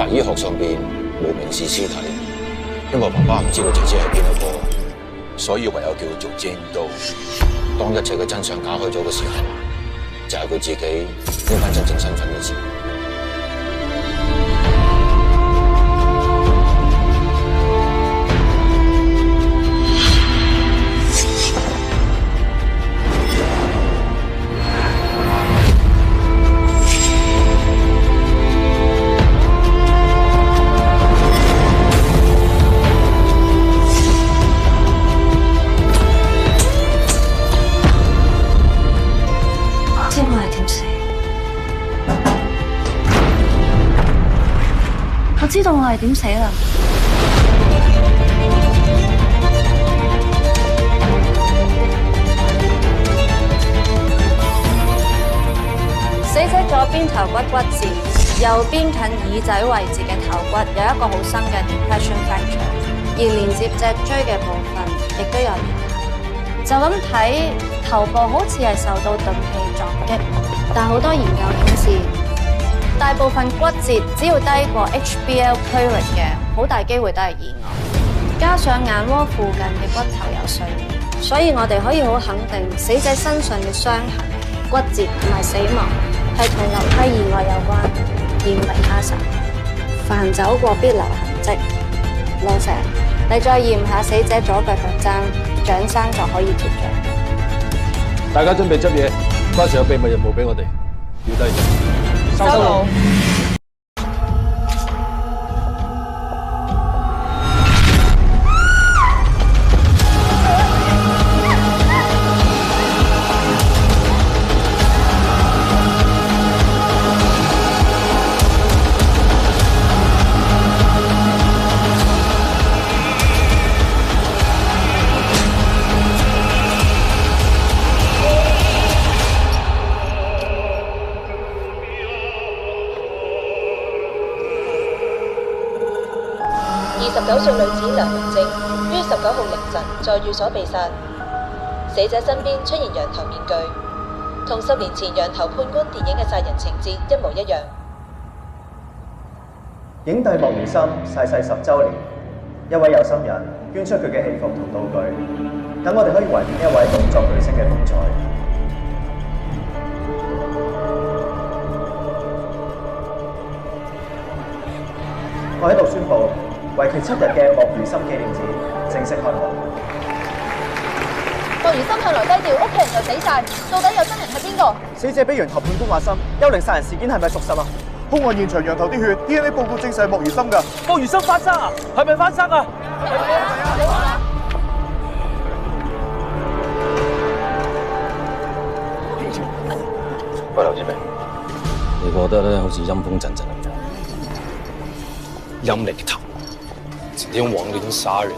法醫學上邊無名氏屍體，因為爸爸唔知道姐姐係邊一個，所以唯有叫佢做 Jane Doe。當一切嘅真相打開咗嘅時候，就係佢自己拎翻真正身份嘅時候。我知道我係點死啦。死者左邊頭骨骨折，右邊近耳仔位置嘅頭骨有一個好深嘅 depression fracture， 而連接脊椎嘅部分亦都有裂痕。就咁睇，頭部好似係受到鈍器撞擊，但好多研究顯示，大部分骨折只要低過 HBL 區域嘅，好大機會都係意外。加上眼窩附近嘅骨頭有碎裂，所以我哋可以好肯定，死者身上嘅傷痕、骨折同埋死亡係同樓梯意外有關，而唔係他殺。凡走過必留痕跡。老石，你再驗下死者左腳腳踭，掌生就可以脫罪。大家準備執嘢，關 Sir 有秘密任務俾我哋，要低咗。收到。29歲女子梁明正於19號凌晨在寓所被殺，死者身邊出現羊頭面具，同10年前羊頭判官電影嘅殺人情節一模一樣。影帝莫如深逝世10週年，一位有心人捐出佢嘅戲服同道具，等我哋可以懷念一位動作巨星嘅風采。我喺度宣布，為期7日嘅莫如深紀念展正式開幕。莫如深向來低調，屋企人就死晒，到底有真人係邊個？死者俾羊頭判官話心，幽靈殺人事件係咪屬實啊？兇案現場羊頭啲血 DNA 報告證實係莫如深㗎。莫如深翻生啊？係咪翻生啊？喂，劉志明，你覺得咧好似陰風陣陣咁樣？陰你個頭！整天亡了一個殺人，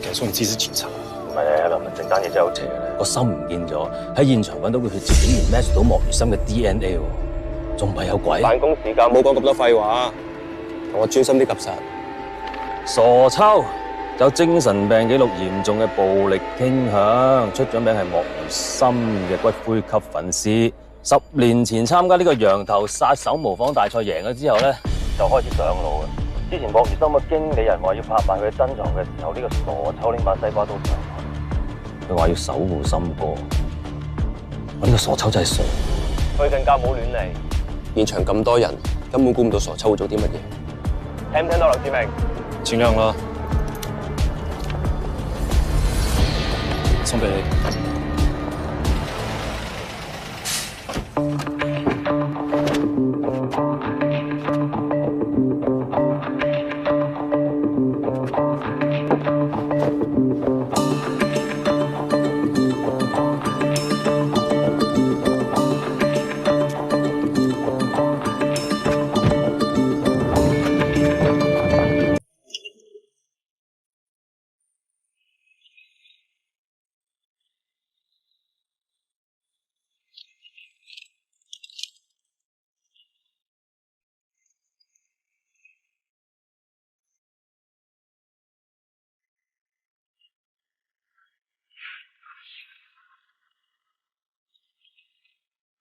敢說你自己是警察？唔係啊，梁文正單嘢真係好邪嘅，個心唔見咗，喺現場揾到個血跡，竟然 match 到莫如深嘅 DNA 喎，仲唔係有鬼？辦公時間冇講咁多廢話，同我專心啲及實。傻抽，有精神病記錄嚴重嘅暴力傾向，出咗名係莫如深嘅骨灰級粉絲。10年前參加呢個羊頭殺手模仿大賽贏咗之後咧，就開始上路啦。之前莫如深嘅經理人話要拍賣佢嘅珍藏嘅時候，呢個傻抽拎把西瓜刀上去，佢話要守護深哥。我呢個傻抽真係傻，佢更加冇亂嚟。現場咁多人，根本估唔到傻抽會做啲乜嘢。聽唔聽到劉志明？盡量啦，送俾你。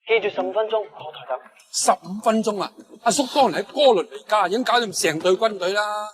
記住15分鐘落台等。15分鐘啊！阿叔當年喺哥倫比亞已經搞掂成隊軍隊啦。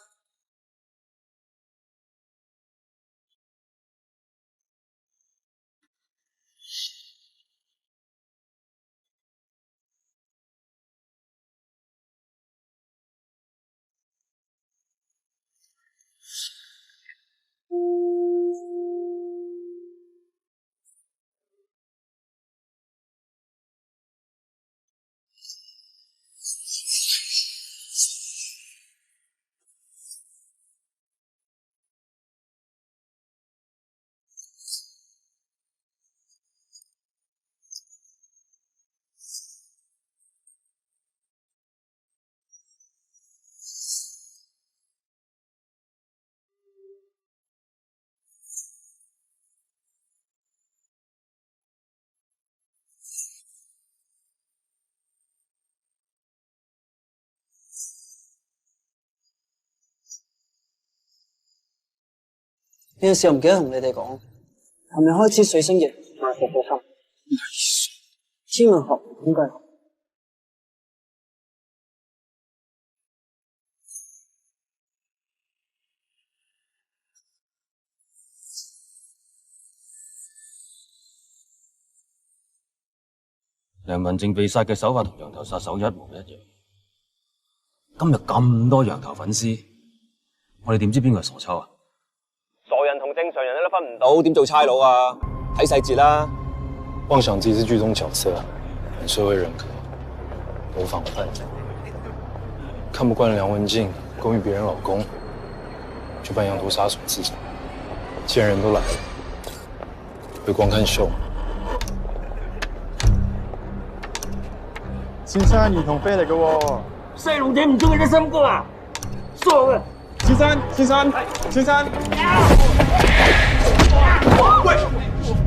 有陣時又唔記得同你哋講，係咪開始水星翼萬伏嘅心？天文學點解？梁文靜被殺嘅手法同羊頭殺手一模一樣。今日咁多羊頭粉絲，我哋點知邊個係傻秋啊？傻人同正常人你都分唔到，點做差佬啊？睇細節啦。妄想自己是劇中角色，很社會人格，模仿犯，看不慣梁文靜勾引別人老公，就扮羊頭殺手自殺。既然人都來了，會光看秀嗎？先生兒童飛嚟嘅喎，細路仔唔中意啲心歌啊，傻嘅！先生，先生，喂，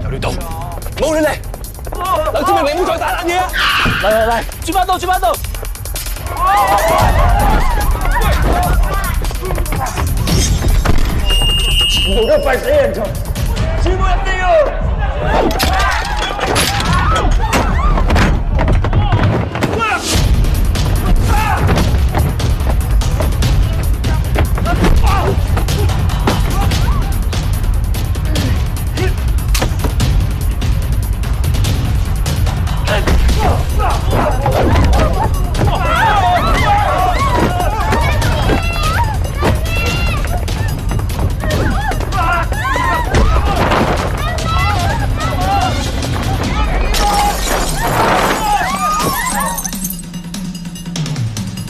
有料到，冇亂嚟！劉志明，你唔好再打爛嘢啊！嚟，轉翻到！冇得快死人蟲，全部入地獄！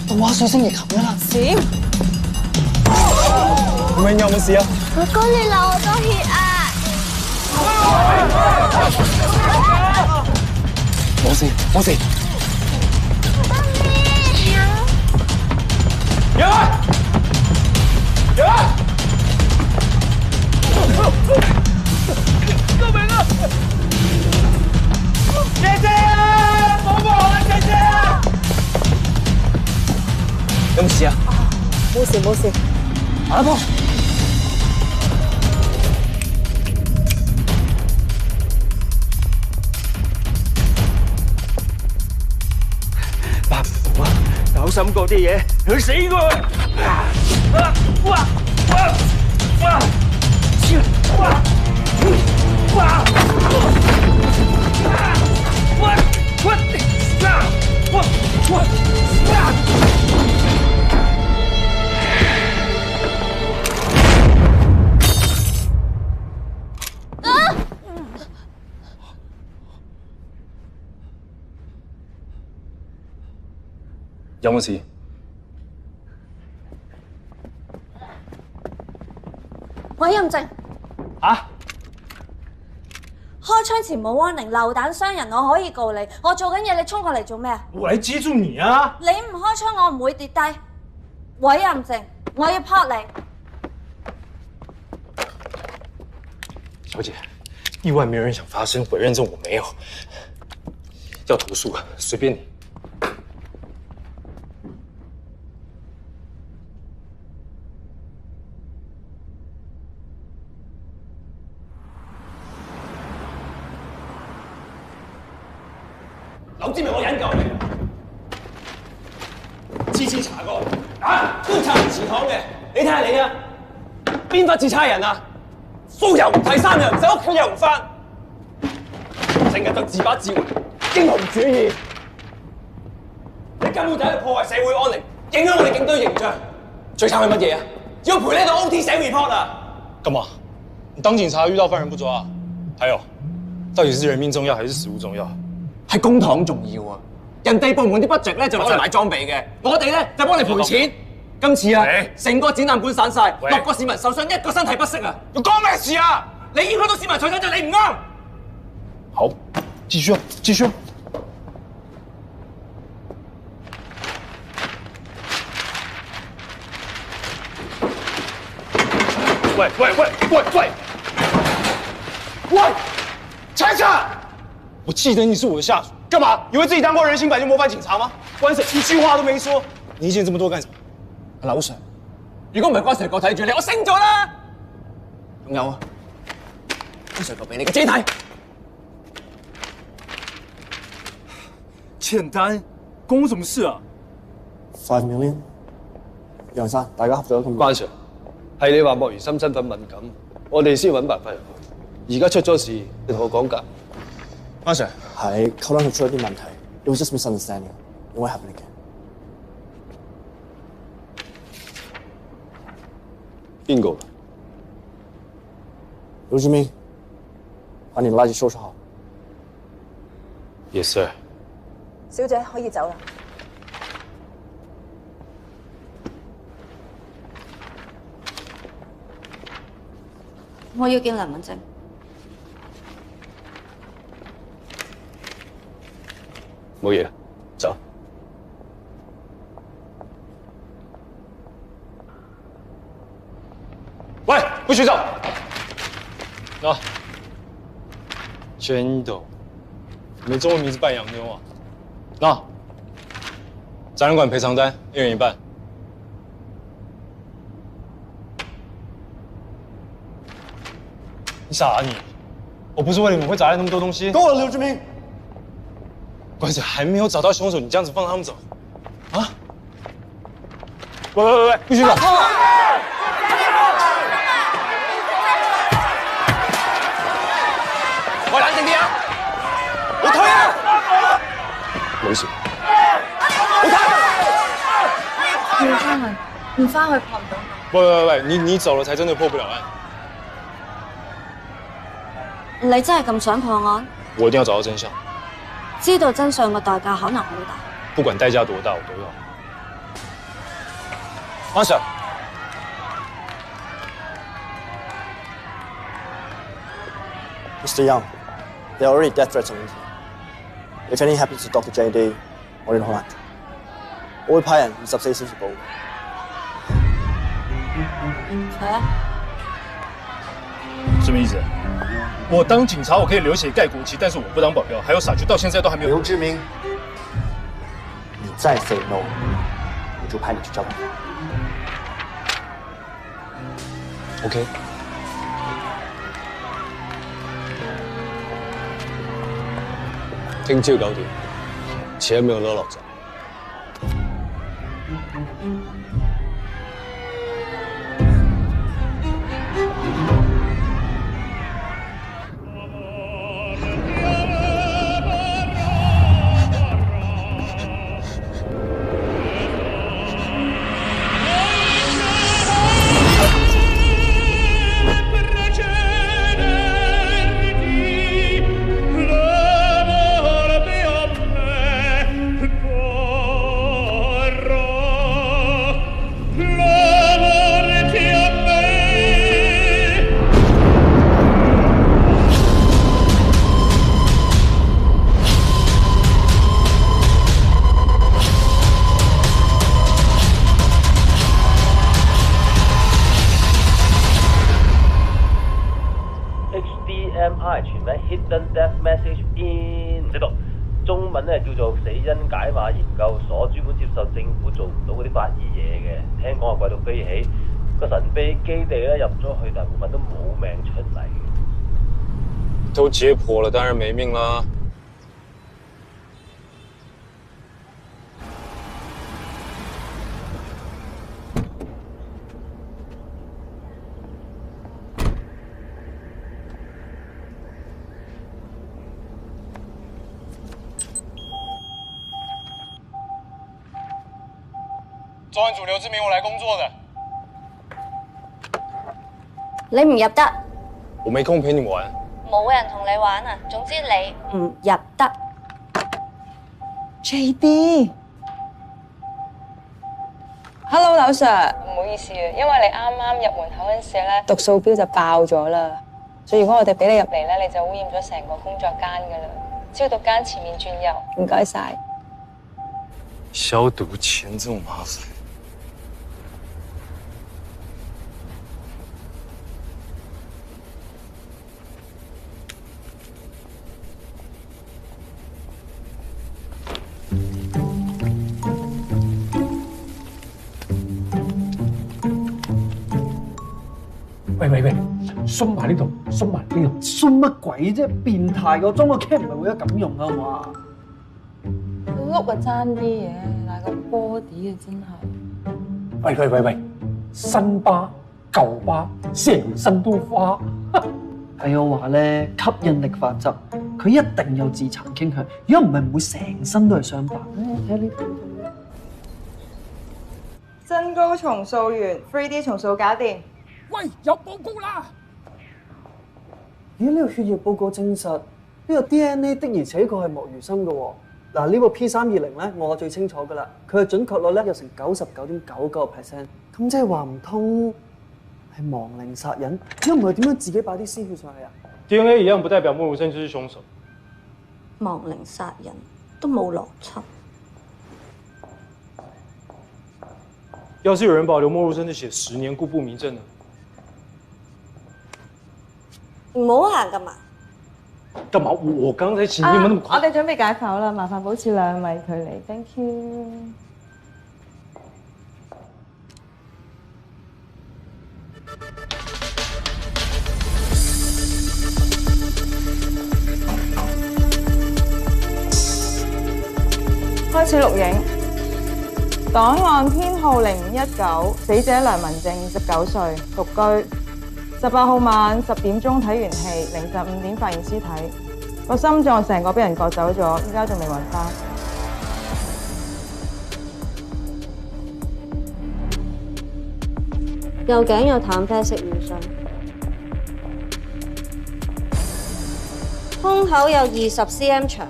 動畫水星翼琴㗎啦，閃！咁樣有冇事啊？哥哥，你流好多血啊！冇事。救命啊！姐姐啊！幫我啊，姐姐啊！有冇事啊？冇事。阿婆，八婆啊，有心過啲嘢，佢死過。有冇事？委任證。啊？開槍前冇 warning， 流彈傷人，我可以告你。我做緊嘢，你衝過嚟做咩啊？我嚟接住你啊！你唔開槍，我唔會跌低。委任證，我要撲你。小姐，意外没人想发生，委任证我没有。要投诉随便你。柳志明我忍夠未？次次查過都查唔前行嘅，你睇下你啊，邊忽似差人啊？蘇又唔睇，衫又唔洗，屋企又唔返，成日就自把自為，英雄主義。你根本就喺度破壞社會安寧，影響我哋警隊形象。最慘係乜嘢啊？要陪你到 OT 寫 report 啊！干嘛？你當警察遇到犯人不抓啊？還有，到底是人命重要還是食物重要？係公帑重要啊！人哋部門啲 budget 咧就攞嚟買裝備嘅，我哋咧就幫你賠錢。今次啊，成個展覽館散晒，6個市民受傷，1個身體不適啊！要關咩事啊？你要求到市民財產就你唔啱。好，繼續，繼續。喂！拆下！我記得你是我的下屬，幹嘛？以為自己當過人形版就模範警察嗎？關 Sir 一句話都沒說。你意見這麼多幹什麼？劉 Sir，如果唔係關 Sir 個睇住你，我升咗啦。仲有啊，關 Sir 個俾你嘅借貸。欠單，關我什麼事啊？5 million，楊生，大家合作咁。關 Sir，係你話莫如心身份敏感，我哋先揾辦法入去。而家出咗事，你同我講㗎。關 Sir，係溝通出咗啲問題 ，it was just misunderstanding，唔會 happen again。邊個？劉志明，把你的垃圾收拾好。Yes sir。小姐可以走啦。我要見梁文靜。冇嘢，走。喂，不許走！啊，真的，你的中文名字半洋妞啊？那，展覽館賠償單，1人1半。你傻啊你！我不是為你們會砸爛那麼多東西。夠了，劉志明。關 Sir 還沒有找到兇手，你這樣子放他們走，啊？喂，不許走！喂，冷靜啲啊！我推啊！冇事。我推。要翻去，唔翻去破唔到。喂，你走了才真的破不了案。你真係咁想破案？我一定要找到真相。知道真相嘅代價可能好大。不管代價多大，我都要。關 Sir。Mr. Young, there are already death threats on the internet. If anything happens to Dr. JD, 我哋好難做。我會派人24小時保護。係啊。什麼意思？我當警察，我可以流血蓋國旗，但是我不當保鏢。還有傻菊到現在都還沒有。劉志明，你再 say no， 我就派你去交保。OK。聽朝9點，前面有落站。Hidden Death Message In， 識讀中文咧叫做死因解碼研究所，專門接受政府做唔到嗰啲法醫嘢嘅。聽講話貴到飛起，個神秘基地咧入咗去，大部分都冇命出嚟。都解剖了，當然沒命啦。照按主流之名我来工作的。你唔入得，我没空陪你玩。冇人同你玩啊。總之你唔入得。JD。Hello， 劉 Sir， 唔好意思啊，因為你啱啱入門口嗰陣時咧，讀數標就爆咗啦，所以如果我哋俾你入嚟咧，你就污染咗成個工作間噶啦。消毒間前面轉右，唔該晒。消毒錢這麼麻煩。喂，鬆埋呢度，鬆埋呢度，鬆乜鬼啫？變態個裝個 cam 唔係會得咁用啊嘛？碌啊爭啲嘢，但係個 body 啊真係。喂，新疤舊疤，成身都花。係我話咧，吸引力法則，佢一定有自殘傾向，如果唔係唔會成身都係傷疤。睇下呢度。增高重塑完 ，3D 重塑搞掂。喂，有報告啦！咦？呢個血液報告證實，呢個 DNA 的而且確係莫如深嘅喎。嗱，呢個 P320咧，我最清楚㗎啦，佢嘅準確率咧有成99.99%。咁即係話唔通係亡靈殺人？如果唔係點樣自己擺啲屍血上去啊 ？DNA 一樣不代表莫如深就是兇手。亡靈殺人都冇邏輯。要是有人保留莫如深的血10年，故不迷證呢？唔好行咁埋。幹嘛？我剛才請你們那麼快。我哋準備解剖啦，麻煩保持2米距離。Thank you。開始錄影。檔案編號0519，死者梁文正，19歲，獨居。18號晚10點鐘睇完戲，凌晨5點發現屍體，個心臟成個俾人割走咗，依家仲未揾返。右頸有淡啡色瘀傷，胸口有20 cm 長、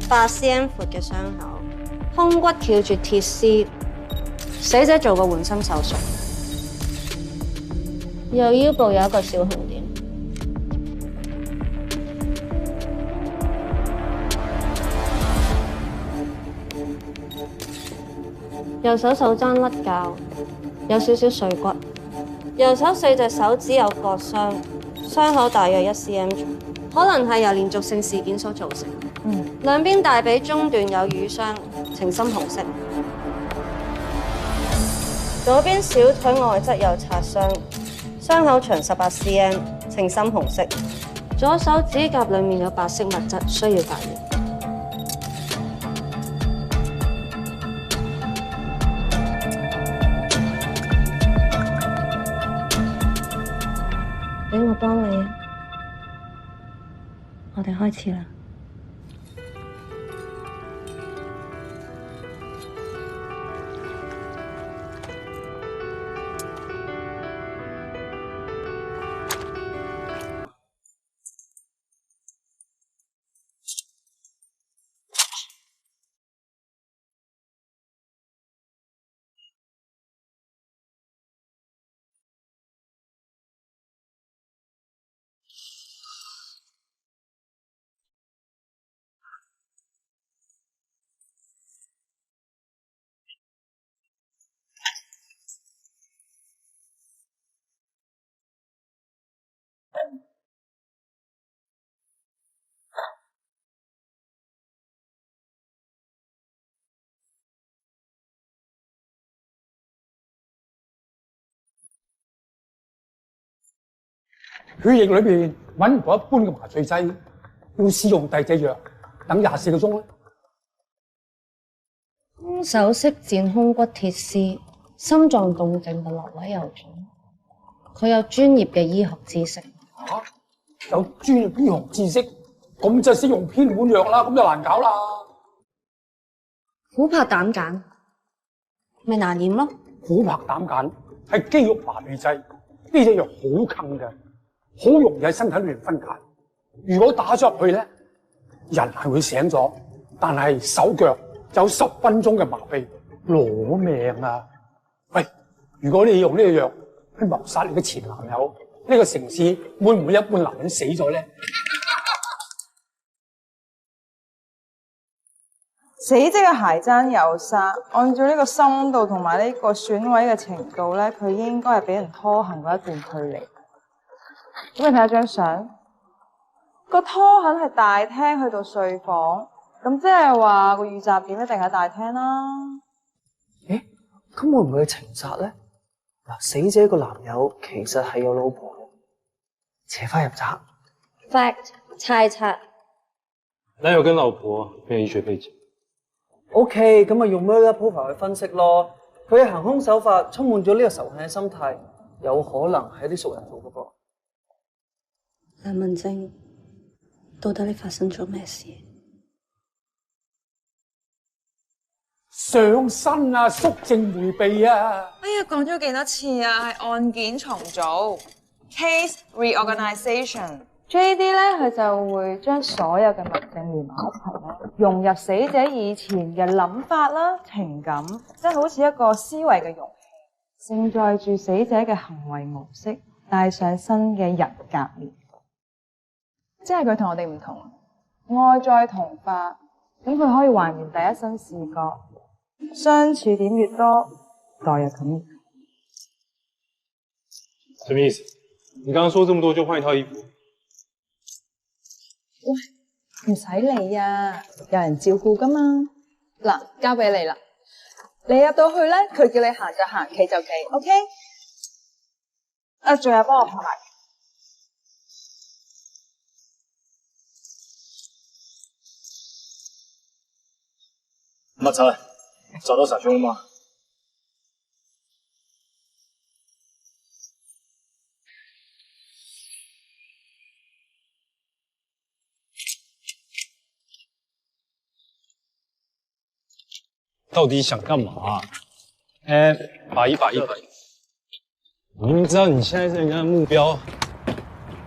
8 cm 闊嘅傷口，胸骨翹住鐵絲，死者做過換心手術。右腰部有一個小紅點，右手手踭甩臼，有少少碎骨，右手4隻手指有割傷，傷口大約1 cm 長，可能係由連續性事件所造成。兩邊大髀中段有瘀傷，呈深紅色，左邊小腿外側有擦傷。傷口長18 cm， 呈深紅色。左手指甲裏面有白色物質，需要發現。俾我幫你啊！我哋開始啦。血液裏邊揾唔到一般嘅麻醉劑，要試用第二隻藥，等24個鐘啦。兇手識剪胸骨鐵絲，心臟動靜嘅落位又準，佢有專業嘅醫學知識。有專業醫學知識，咁就識用偏門藥啦，咁就難搞啦。虎拍膽鹼，咪難染咯。琥珀膽鹼係肌肉麻痹劑，呢隻藥好近嘅，好容易喺身體裏面分解。如果打咗入去咧，人係會醒咗，但係手腳有10分鐘嘅麻痹，攞命啊！喂，如果你用呢個藥去謀殺你嘅前男友，呢個城市會唔會一半男人死咗咧？死者嘅鞋踭有沙，按照呢個深度同埋呢個損毀嘅程度咧，佢應該係俾人拖行過一段距離。咁你睇下張相，個拖痕係大廳去到睡房，咁即係話個遇襲點一定喺大廳啦。咁會唔會係情殺咧？嗱，死者個男友其實係有老婆嘅，扯翻入宅。Fact 猜測。男友跟老婆沒有醫學背景。OK， 咁咪用 murder profile 去分析咯。佢嘅行兇手法充滿咗呢個仇恨嘅心態，有可能係啲熟人做嘅噃。梁文靜，到底你發生咗咩事？上身啊，肅靜迴避啊！哎呀，講咗幾多次啊，係案件重組 （case reorganization）。JD 咧，佢就會將所有嘅物證連埋一齊咧，融入死者以前嘅諗法啦、情感，即係好似一個思維嘅容器，盛載住死者嘅行為模式，帶上新嘅人格面。即係佢同我哋唔同，外在同化，咁佢可以還原第一身視覺，相處點越多，代入感越高。什麼意思？你剛剛說這麼多就換一套衣服？喂，唔使理啊，有人照顧噶嘛。嗱，交俾你啦。你入到去咧，佢叫你行就行，企就企 ，OK？ 啊，仲有幫我拍埋。马才，找到傻兄了吗？到底想干嘛？把一。明明知道你现在是人家的目标，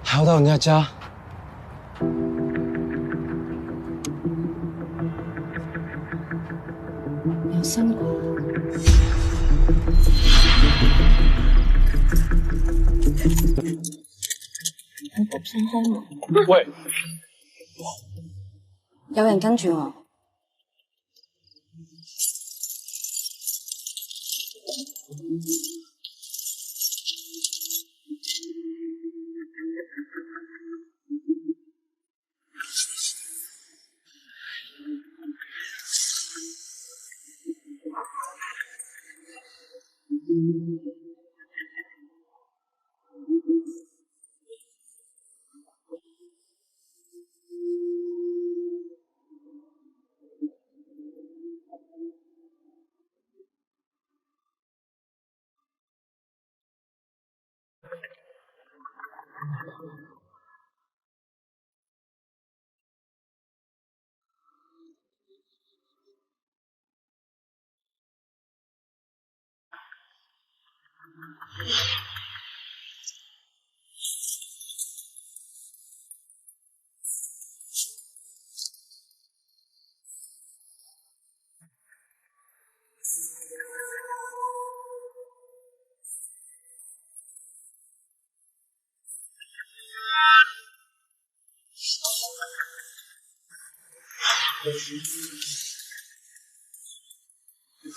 还要到人家家。有新過。我獨身開門。喂，有人跟住我。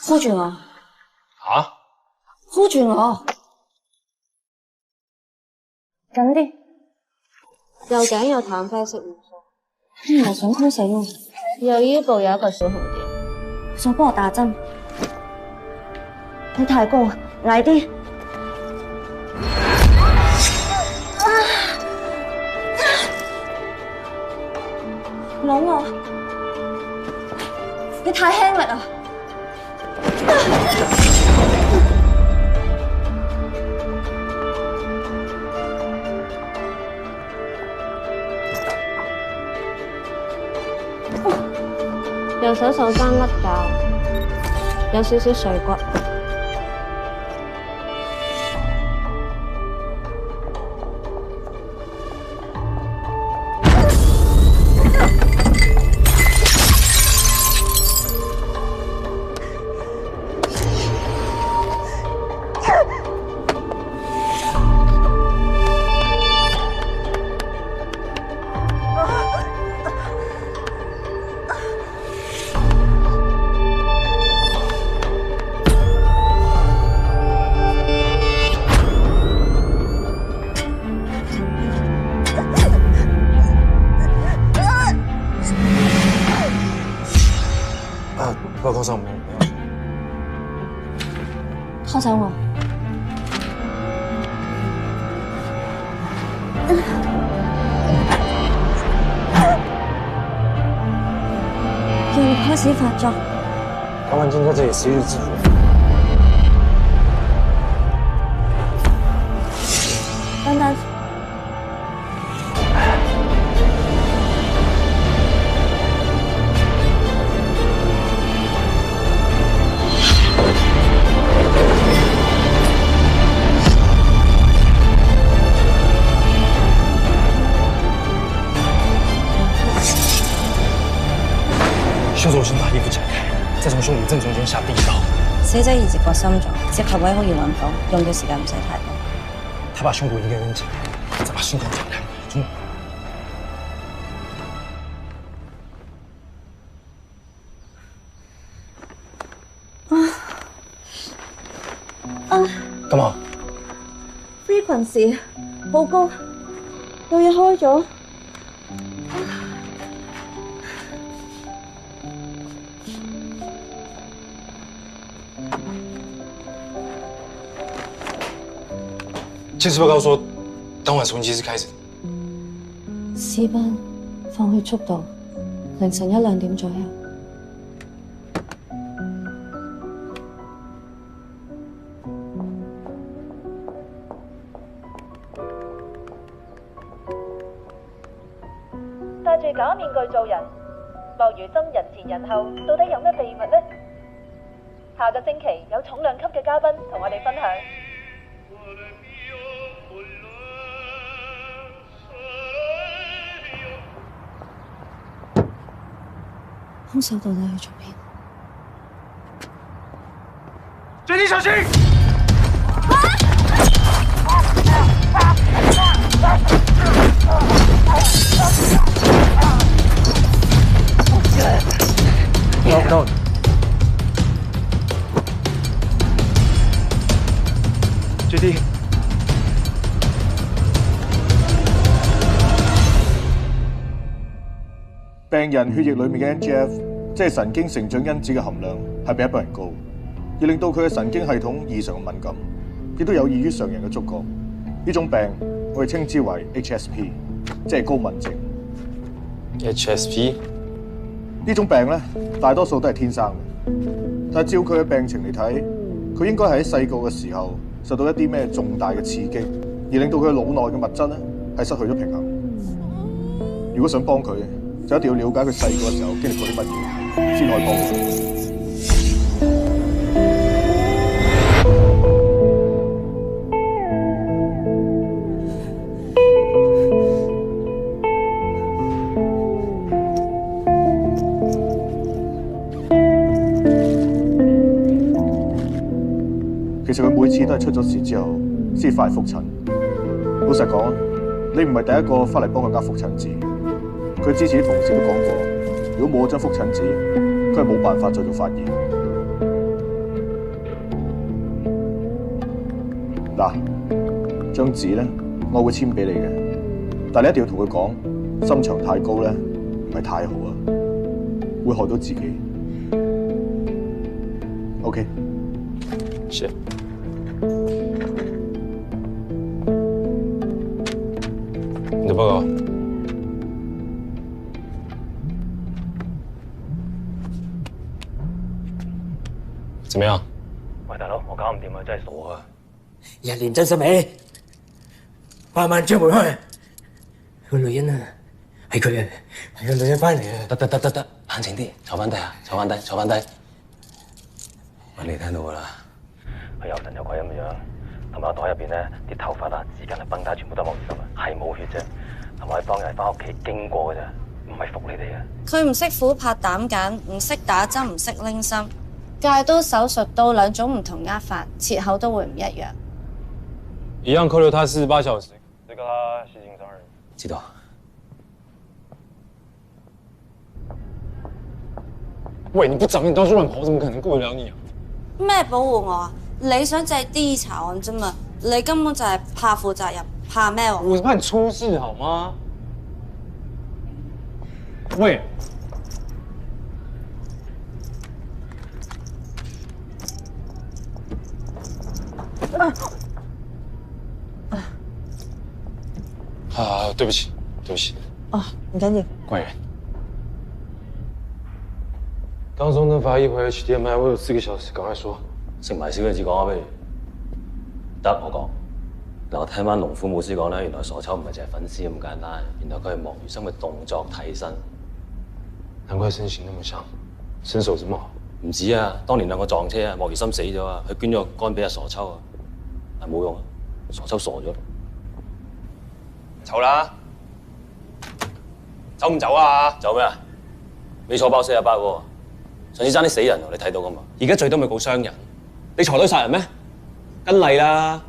呼住我！啊？呼住我！緊啲！右頸有淡啡色元素，唔係想拖死我。右腰部有一個小紅點，想幫我打針。你太高，矮啲。攞我！你太輕力啊！右手手踭甩臼，有少少碎骨。头上没有。拖走我。又開始發作。唐婉靜在這裡是日之主。等等。凶手先把衣服解開，再從胸骨正中間下第一刀。死者移植過心臟，接合位好易揾到，用嘅時間唔使太多。他把胸骨一個人解開，再把胸口解開，從幹嘛 ？frequency 好高，有嘢開咗。檢視報告說，當晚從幾時開始？屍斑放血速度凌晨1、2點左右。戴住假面具做人，莫如深人前人後，到底有咩秘密呢？下個星期有重量級嘅嘉賓同我哋分享。兇手到底去咗邊？最近小心！No。最啲。病人血液裏面嘅 NGF， 即係神經成長因子嘅含量係比一般人高，而令到佢嘅神經系統異常敏感，亦都有異於常人嘅觸覺。呢種病我哋稱之為 HSP， 即係高敏症。HSP 呢種病咧，大多數都係天生嘅，但係照佢嘅病情嚟睇，佢應該係喺細個嘅時候受到一啲咩重大嘅刺激，而令到佢腦內嘅物質咧係失去咗平衡。如果想幫佢，就一定要了解佢細個嘅時候經歷過啲乜嘢，先可以幫佢。其實佢每次都係出咗事之後先翻嚟覆診。老實講，你唔係第一個翻嚟幫佢呃覆診紙。佢之前啲同事都講過，如果冇咗張覆診紙，佢係冇辦法再做法醫。嗱，張紙咧，我會簽俾你嘅，但你一定要同佢講，心牆太高咧，唔係太好啊，會害到自己。OK。是。你的報告。怎麼樣？喂，大佬，我搞唔掂啊，真係傻啊！日蓮真心未，8萬張回開。個女人啊，係佢啊，係個女人翻嚟啊！得，冷靜啲，坐翻低啊，坐翻低。喂，你聽到㗎啦？佢有神有鬼咁樣，同埋我袋入邊咧啲頭髮啊、紙巾啊、繃帶全部都冇濕啊，係冇血啫。同埋當日翻屋企經過㗎咋，唔係服你哋啊！佢唔識虎拍膽鹼，唔識打針，唔識拎針。戒刀、手術刀兩種唔同握法，切口都會唔一樣。一樣扣留他48小時，這個他吸金傷人。知道。喂，你不找你到處亂跑，怎麼可能過得了你啊？咩保護我啊？你想借啲查案啫嘛？你根本就係怕負責任，怕咩喎？我是怕你出事好嗎？喂。啊，对不起，对不起。哦，唔緊要。官员，当中能发一会儿7点半，我有4个小时，赶快说。食埋少個字講啊，不如得我講。嗱，我聽翻龍虎武師講咧，原來傻秋唔係淨係粉絲咁簡單，原來佢係莫如深嘅動作替身。難怪身形那麼像，身手這麼好。唔止啊，當年兩個撞車啊，莫如深死咗啊，佢捐咗個肝俾阿傻秋啊，但冇用啊，傻秋傻咗。走啦！走唔走啊？走咩啊？你坐爆48喎，上次爭啲死人喎，你睇到噶嘛？而家最多咪告傷人，你坐堆殺人咩？跟例啦！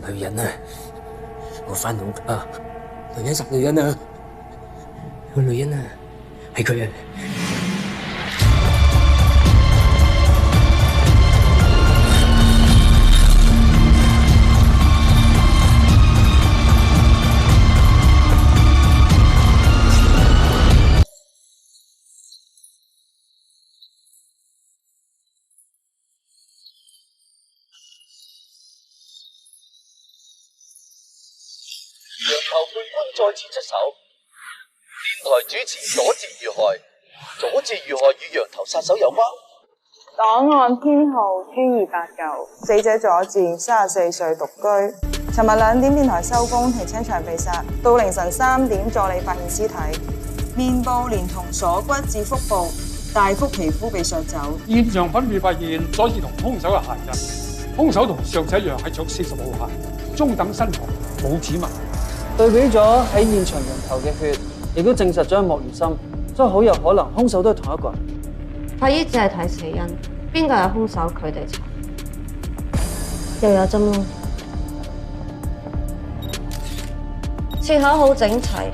女人啊，我翻老家，女人殺女人啊，個女人啊，係佢啊！楊頭判官再次出手，電台主持佐治遇害，佐治遇害與楊頭殺手有關。檔案編號 K289，死者佐治，34歲，獨居。尋日2點電台收工，停車場被殺，到凌晨3點助理發現屍體，面部連同鎖骨至腹部大幅皮膚被削走。現場分別發現佐治同兇手嘅鞋印，兇手同上次一樣係着40號鞋，中等身材，冇指紋。對比咗喺現場人頭嘅血，亦都證實咗係莫如深，所以好有可能兇手都係同一個人。法醫只係睇死因，邊個係兇手佢哋查。又有針窿，切口好整齊，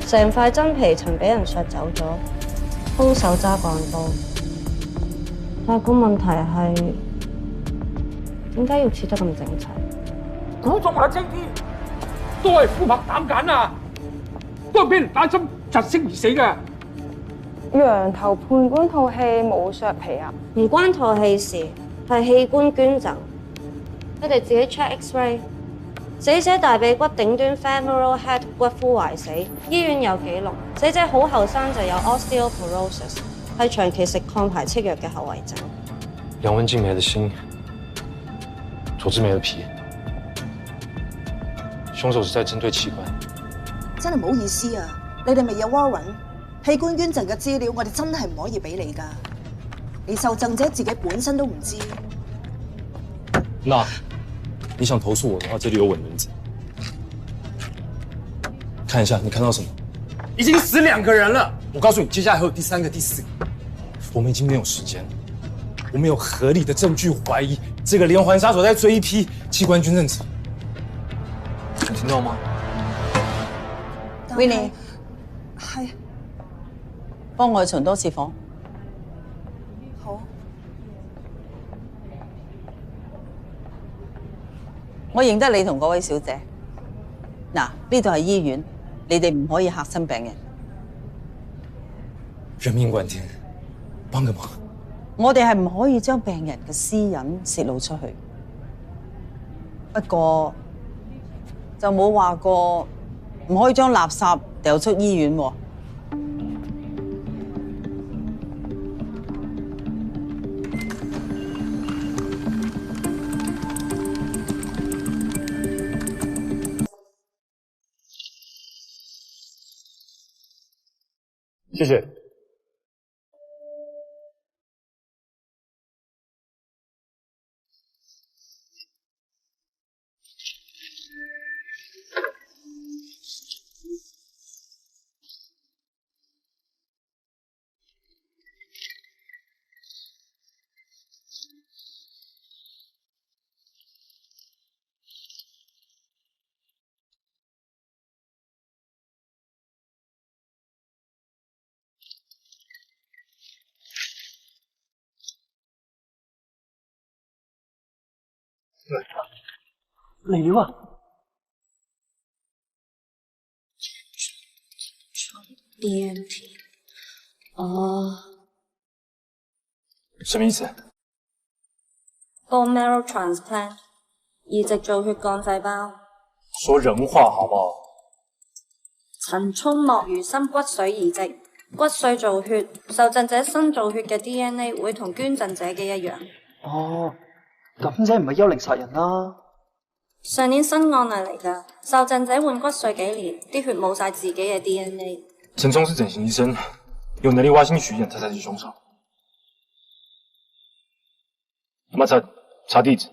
成塊真皮曾俾人削走咗，兇手揸鋼刀。但個問題係點解要切得咁整齊？估中啦，青天！都係呼拍膽揀啊！都係俾人打針窒息而死嘅。羊頭判官套戲冇削皮啊？唔關套戲事，係器官捐贈。你哋自己 check X-ray。死者大髀骨頂端 femoral head 骨枯壞死，醫院有記錄。死者好後生就有 osteoporosis， 係長期食抗排斥藥嘅後遺症。梁文靜沒了心，佐治沒了皮。兇手是在針對器官，真係唔好意思啊！你哋未有 warrant， 器官捐贈嘅資料我哋真係唔可以俾你㗎，連受贈者自己本身都唔知。那你想投訴我的話，這裡有我的名字，看一下你看到什麼？已經死2個人了，我告訴你，接下來還有第3個、第4個。我們已經沒有時間了，我們有合理的證據懷疑這個連環殺手在追一批器官捐贈者。你聽到嗎 ？Winnie， 係，幫我去巡多次房。好。我認得你同嗰位小姐。嗱，呢度係醫院，你哋唔可以嚇親病人。人命關天，幫個忙。我哋係唔可以將病人嘅私隱泄露出去。不過就冇話過唔可以將垃圾掉出醫院喎。謝謝。嚟了啊！EMT， 哦，什麼意思？ bone marrow transplant，移植造血幹細胞。說人話好不好？陳沖莫如深骨髓移植，骨髓造血，受贈者新造血嘅 DNA 會同捐贈者嘅一樣。哦，咁即係唔係幽靈殺人啦？上年新案例嚟㗎，受贈者換骨髓幾年，啲血冇晒自己嘅 DNA。陳沖是整形醫生，有能力挖心取眼，他才是兇手。馬查查地址。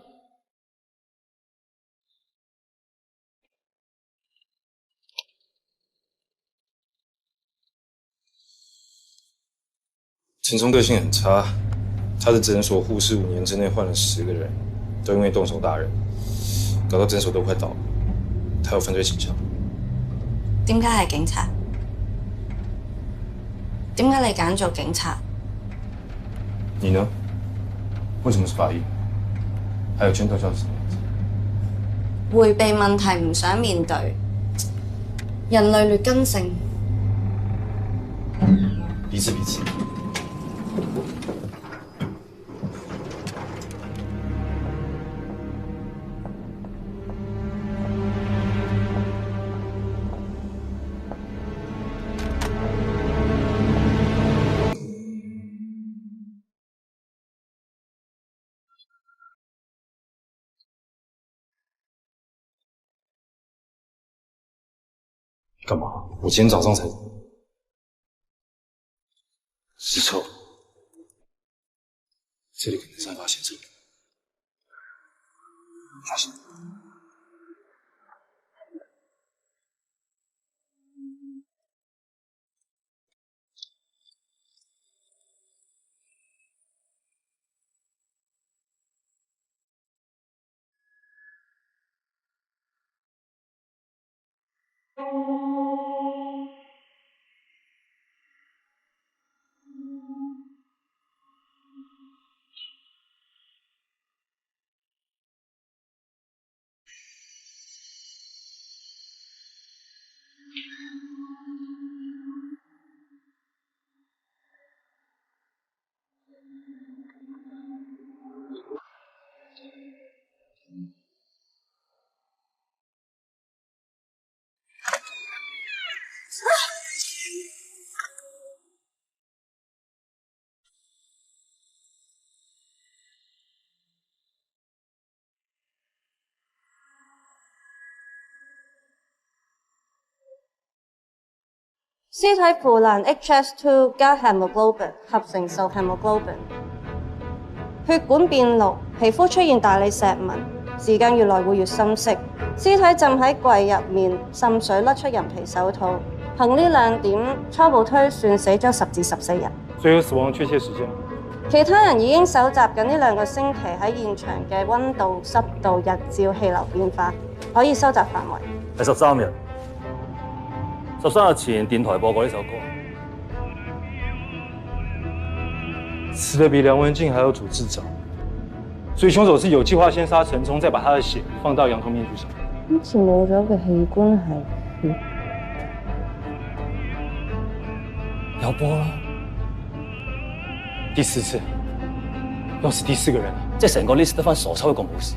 陈冲个性很差，他的诊所护士5年之内换了10个人，都因为动手打人，搞到诊所都快倒了。他有犯罪倾向。點解係警察？點解你揀做警察？你呢？為什麼是法醫？還有拳頭叫什麼名字？迴避問題唔想面對，人類劣根性。彼此彼此。干嘛？我今天早上才尸臭，这里可能散发血臭。小心！屍體腐爛 HS2 加 hemoglobin 合成受 hemoglobin， 血管變綠，皮膚出現大理石紋，時間越來會越深色。屍體浸喺櫃入面，滲水甩出人皮手套。憑呢2點，初步推算死咗10至14日。最後死亡確切時間？其他人已經搜集緊呢2個星期喺現場嘅溫度、濕度、日照、氣流變化，可以收集範圍。係13日。13日前電台播過呢首歌。死得比梁文靜還要組織早，所以兇手是有計劃先殺陳沖，再把他的血放到羊頭面具上。之前冇咗嘅器官係血，有波啦！第4次，要死第4個人，即係成個 list 得翻傻抽一個冇事。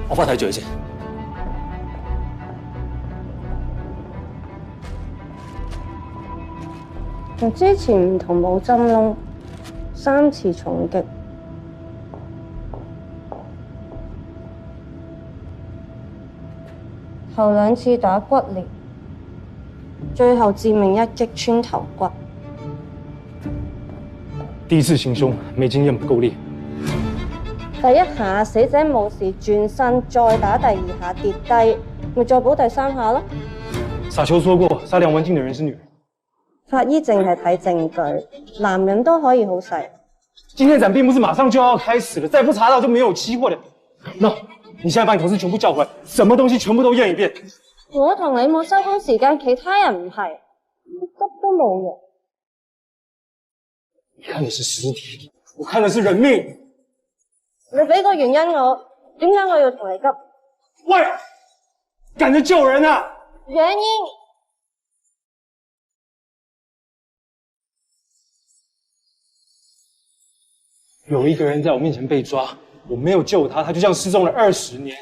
我翻睇罪先。同之前唔同，冇針窿，3次重擊，頭2次打骨裂，最後致命一擊穿頭骨。第1次行兇，沒經驗不夠烈。第1下死者冇事轉身，再打第2下跌低，咪再補第3下咯。傻秋說過，殺梁文靜的人是女人。法醫淨係睇證據，男人都可以好細。今天展並不是馬上就要開始了，再不查到就沒有機會了。No， 你現在把你同事全部叫回來，什麼東西全部都驗一遍。我同你冇收工時間，其他人唔係，急都冇用。你看的是屍體，我看的是人命。你俾個原因我，點解我要同你急？喂，趕着救人啊！原因。有一個人在我面前被抓，我没有救他，他就这样失踪了20年。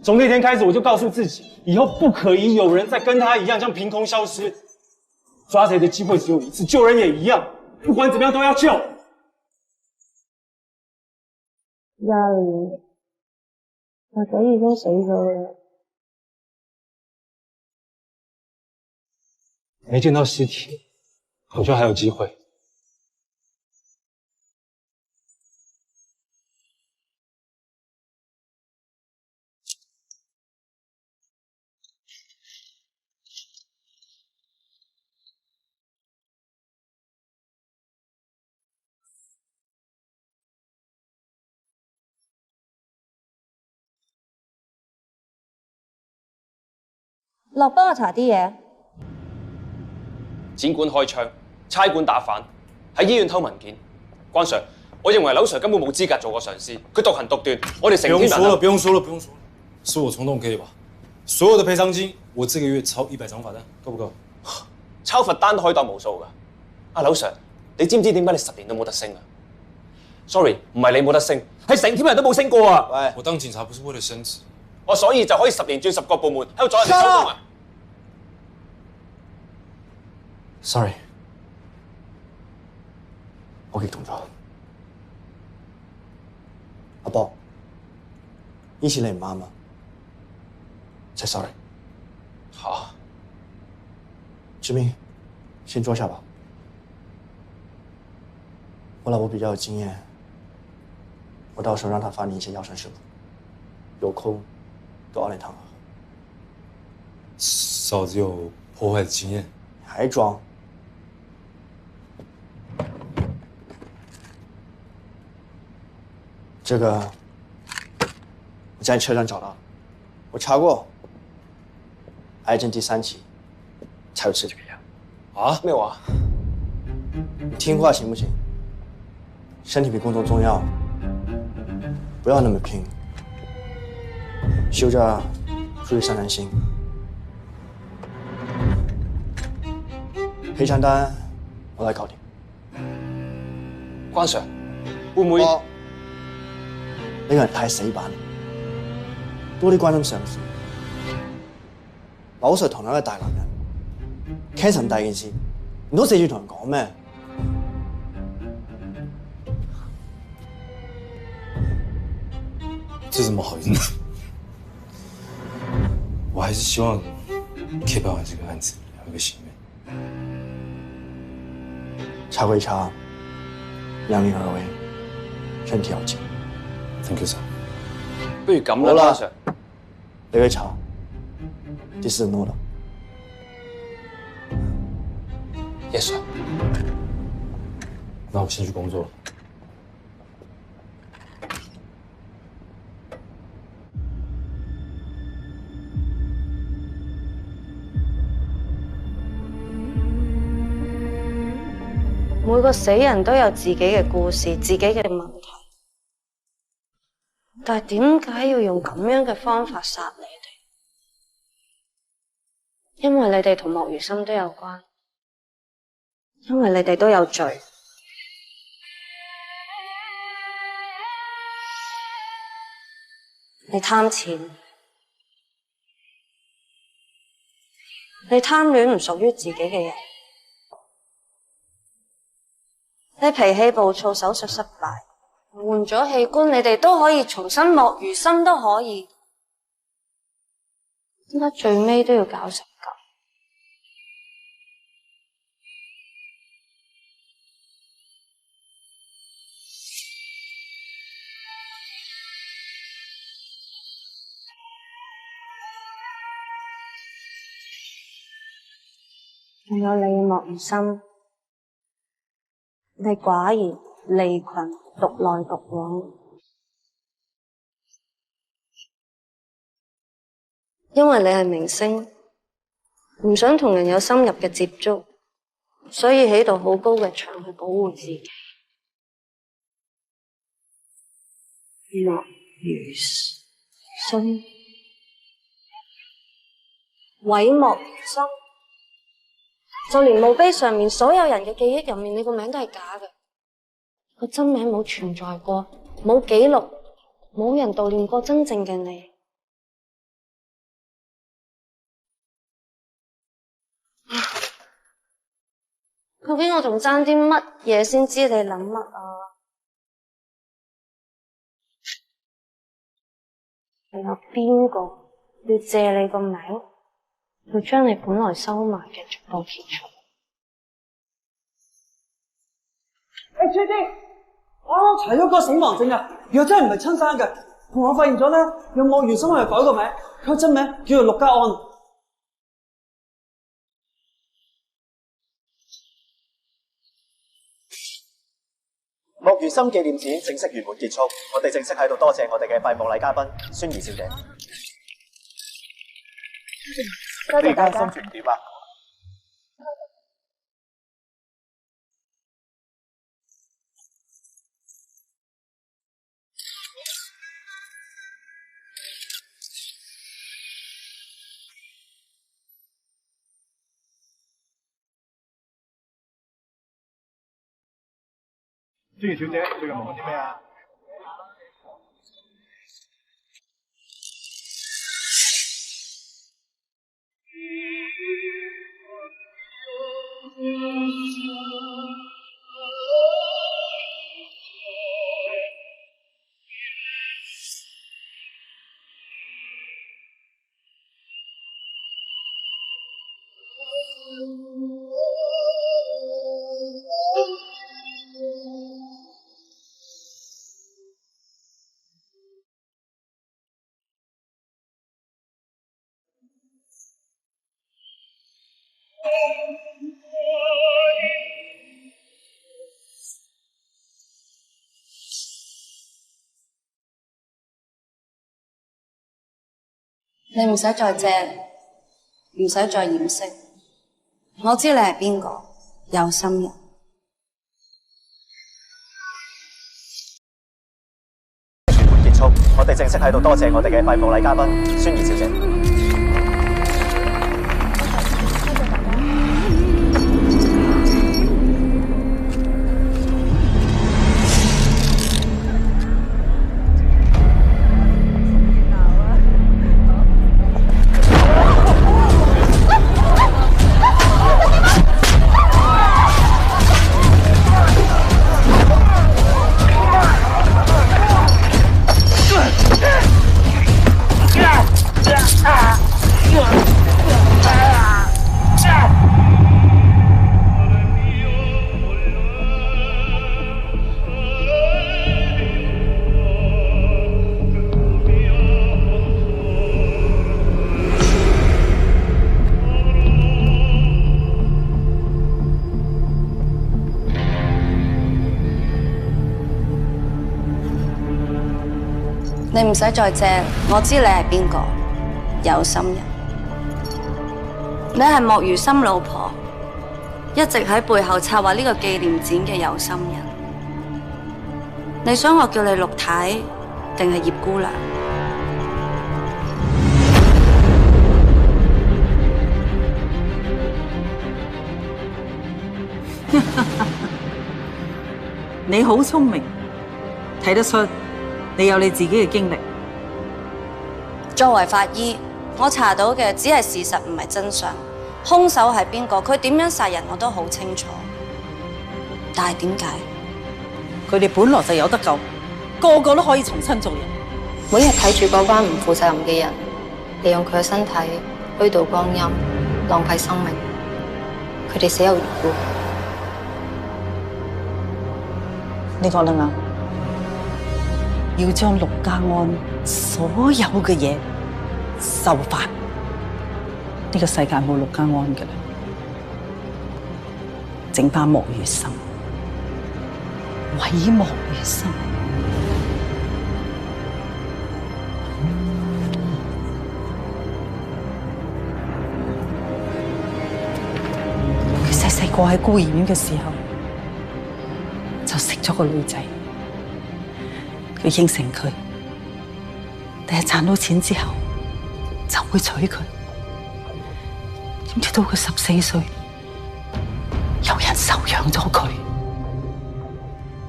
从那天开始，我就告诉自己，以后不可以有人再跟他一样这样凭空消失。抓贼的机会只有一次，救人也一样，不管怎么样都要救。20年，或者已經死咗啦。没见到尸体，我觉得还有机会。落幫我查啲嘢。展館開槍，差館打反，喺醫院偷文件。關 Sir， 我認為劉 Sir 根本冇資格做個上司，佢獨行獨斷，我哋成天人。不用說了，是我衝動可以吧？所有的賠償金，我這個月抄100張罰單，夠不夠？抄罰單都可以當無數㗎。阿劉 Sir， 你知唔知點解你10年都冇得升啊 ？Sorry， 唔係你冇得升，係成天人都冇升過啊！喂，我當警察不是為了升職，我所以就可以10年轉10個部門，喺度阻人哋收工啊！ Sorry， 我激動咗。阿波，呢次你唔啱啊，才 sorry。好，志明，先坐下吧。我老婆比較有經驗，我到時候讓她發你一些藥膳食譜，有空多熬點湯喝。嫂子有破壞的經驗，還裝？ 這個我在車上找到，我查過，癌症第3期才有吃這個藥。啊？咩話？你聽話行不行？身體比工作重要，不要那麼拼。休假出去散散心。賠償單我來搞定。關 Sir， 會唔會？ 呢個人太死板，多啲關心上司。劉 Sir 同樣係大男人 ，cancel 大件事，唔通四處同人講咩？這怎麼好意思？我還是希望可以辦完這個案子，有一個心願。查歸查，量力而為，身體要緊。 Thank you sir。不如咁啦，關 Sir， 你去查，啲事攞啦。Yes sir。那我先去工作了。每個死人都有自己嘅故事，自己嘅問題。 但係點解要用咁樣嘅方法殺你哋？因為你哋同莫如深都有關，因為你哋都有罪。你貪錢，你貪戀唔屬於自己嘅人，你脾氣暴躁，手術失敗。 換咗器官，你哋都可以重新莫如深都可以，點解最尾都要搞成咁？仲有你莫如深，你寡言離群。 獨來獨往，因為你係明星，唔想同人有深入嘅接觸，所以起到好高嘅牆去保護自己。莫如深，韋莫如深，就連墓碑上面所有人嘅記憶入面，你個名都係假嘅。個真名冇存在過，冇記錄，冇人悼念過真正嘅你。究竟我仲爭啲乜嘢先知你諗乜啊？仲有邊個要借你個名，要將你本來收埋嘅逐步揭出？崔丁，我啱啱查咗個死亡證啊，若真係唔係親生嘅，同我發現咗咧，用莫如深去改個名，佢真名叫做陸家安。莫如深紀念展正式圓滿結束，我哋正式喺度多謝我哋嘅閉幕禮嘉賓孫怡小姐。多謝大家。心情點啊？孫怡小姐，最近忙緊啲咩啊？你唔使再借，唔使再掩飾。我知你係邊個，有心人。圓滿結束，我哋正式喺度多謝我哋嘅閉幕禮嘉賓孫怡小姐。你唔使再借，我知你係邊個，有心人。你係莫如深老婆，一直喺背後策劃呢個紀念展嘅有心人。你想我叫你陸太，定係葉姑娘？你好聰明，睇得出你有你自己嘅經歷。作為法醫，我查到嘅只係事實，唔係真相。兇手係邊個，佢點樣殺人，我都好清楚。但係點解？佢哋本來就有得救，個個都可以重新做人。每日睇住嗰班唔負責任嘅人，利用佢嘅身體虛度光陰，浪費生命，佢哋死有餘辜。你講得啱，要將陸家安所有嘅嘢收返。呢個世界冇陸家安嘅啦，剩返莫如深，毀莫如深。佢細細個喺孤兒院嘅時候，就識咗個女仔，佢應承佢，第日賺到錢之後就會娶佢。點知到佢14歲，有人收養咗佢，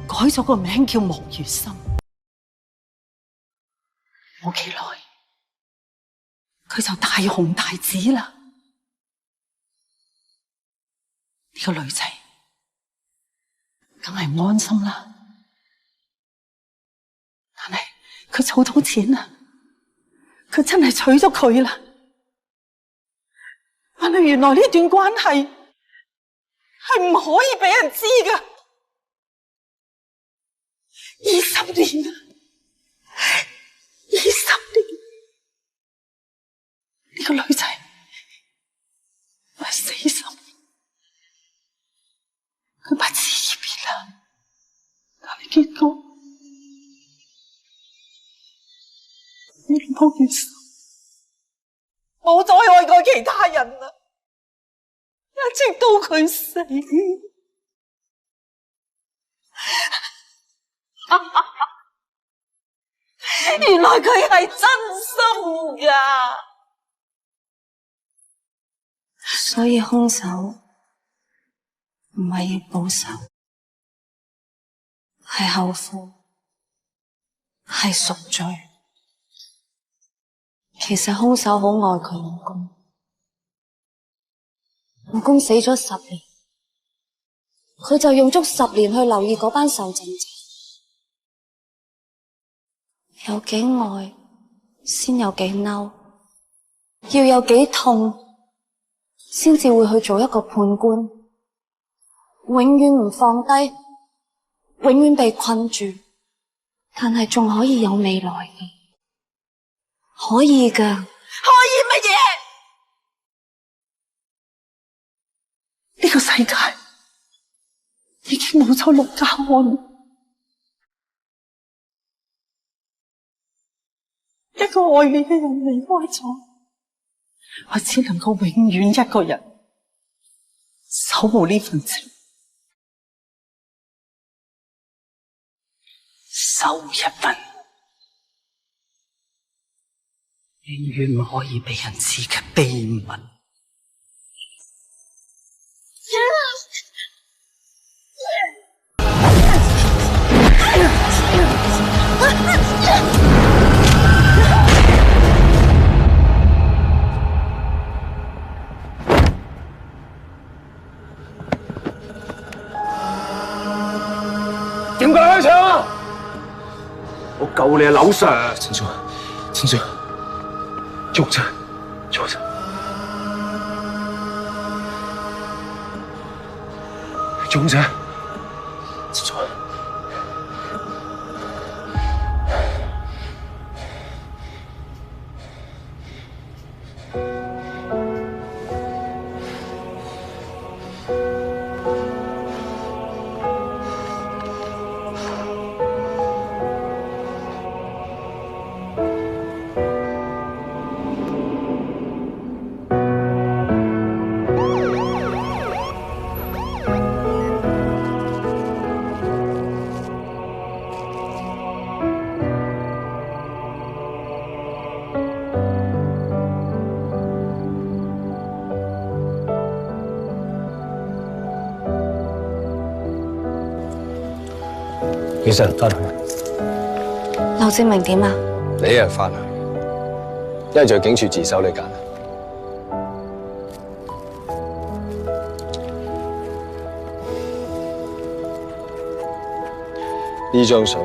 改咗個名叫莫如深。佢就大紅大紫啦。呢個女仔梗係唔安心啦。但係佢儲到錢啦，佢真係娶咗佢啦。但係原來呢段關係係唔可以俾人知㗎。20年啊，20年，呢個女仔係死心，佢不辭而別啦。但係結果越抱越深，冇再愛過其他人啦，一直到佢死。原來佢係真心㗎，所以兇手唔係要報仇，係後悔，係贖罪。其實兇手好愛佢老公，老公死咗10年，佢就用足10年去留意嗰班受贈者。有幾愛先有幾嬲，要有幾痛先至會去做一個判官，永遠唔放低，永遠被困住，但係仲可以有未來嘅，可以㗎。可以乜嘢？呢個世界已經冇咗陸家安。一個愛你嘅人離開咗，我只能夠永遠一個人守護呢份情，守一份永遠唔可以俾人知嘅秘密。點解開槍啊？我救你啊，劉 Sir！ 陳 Sir， 陳 Sir， 救我！救我！救我！陳 Sir。幾時人翻去？劉志明點啊？你一日翻去，一係就警署自首，你揀。呢張相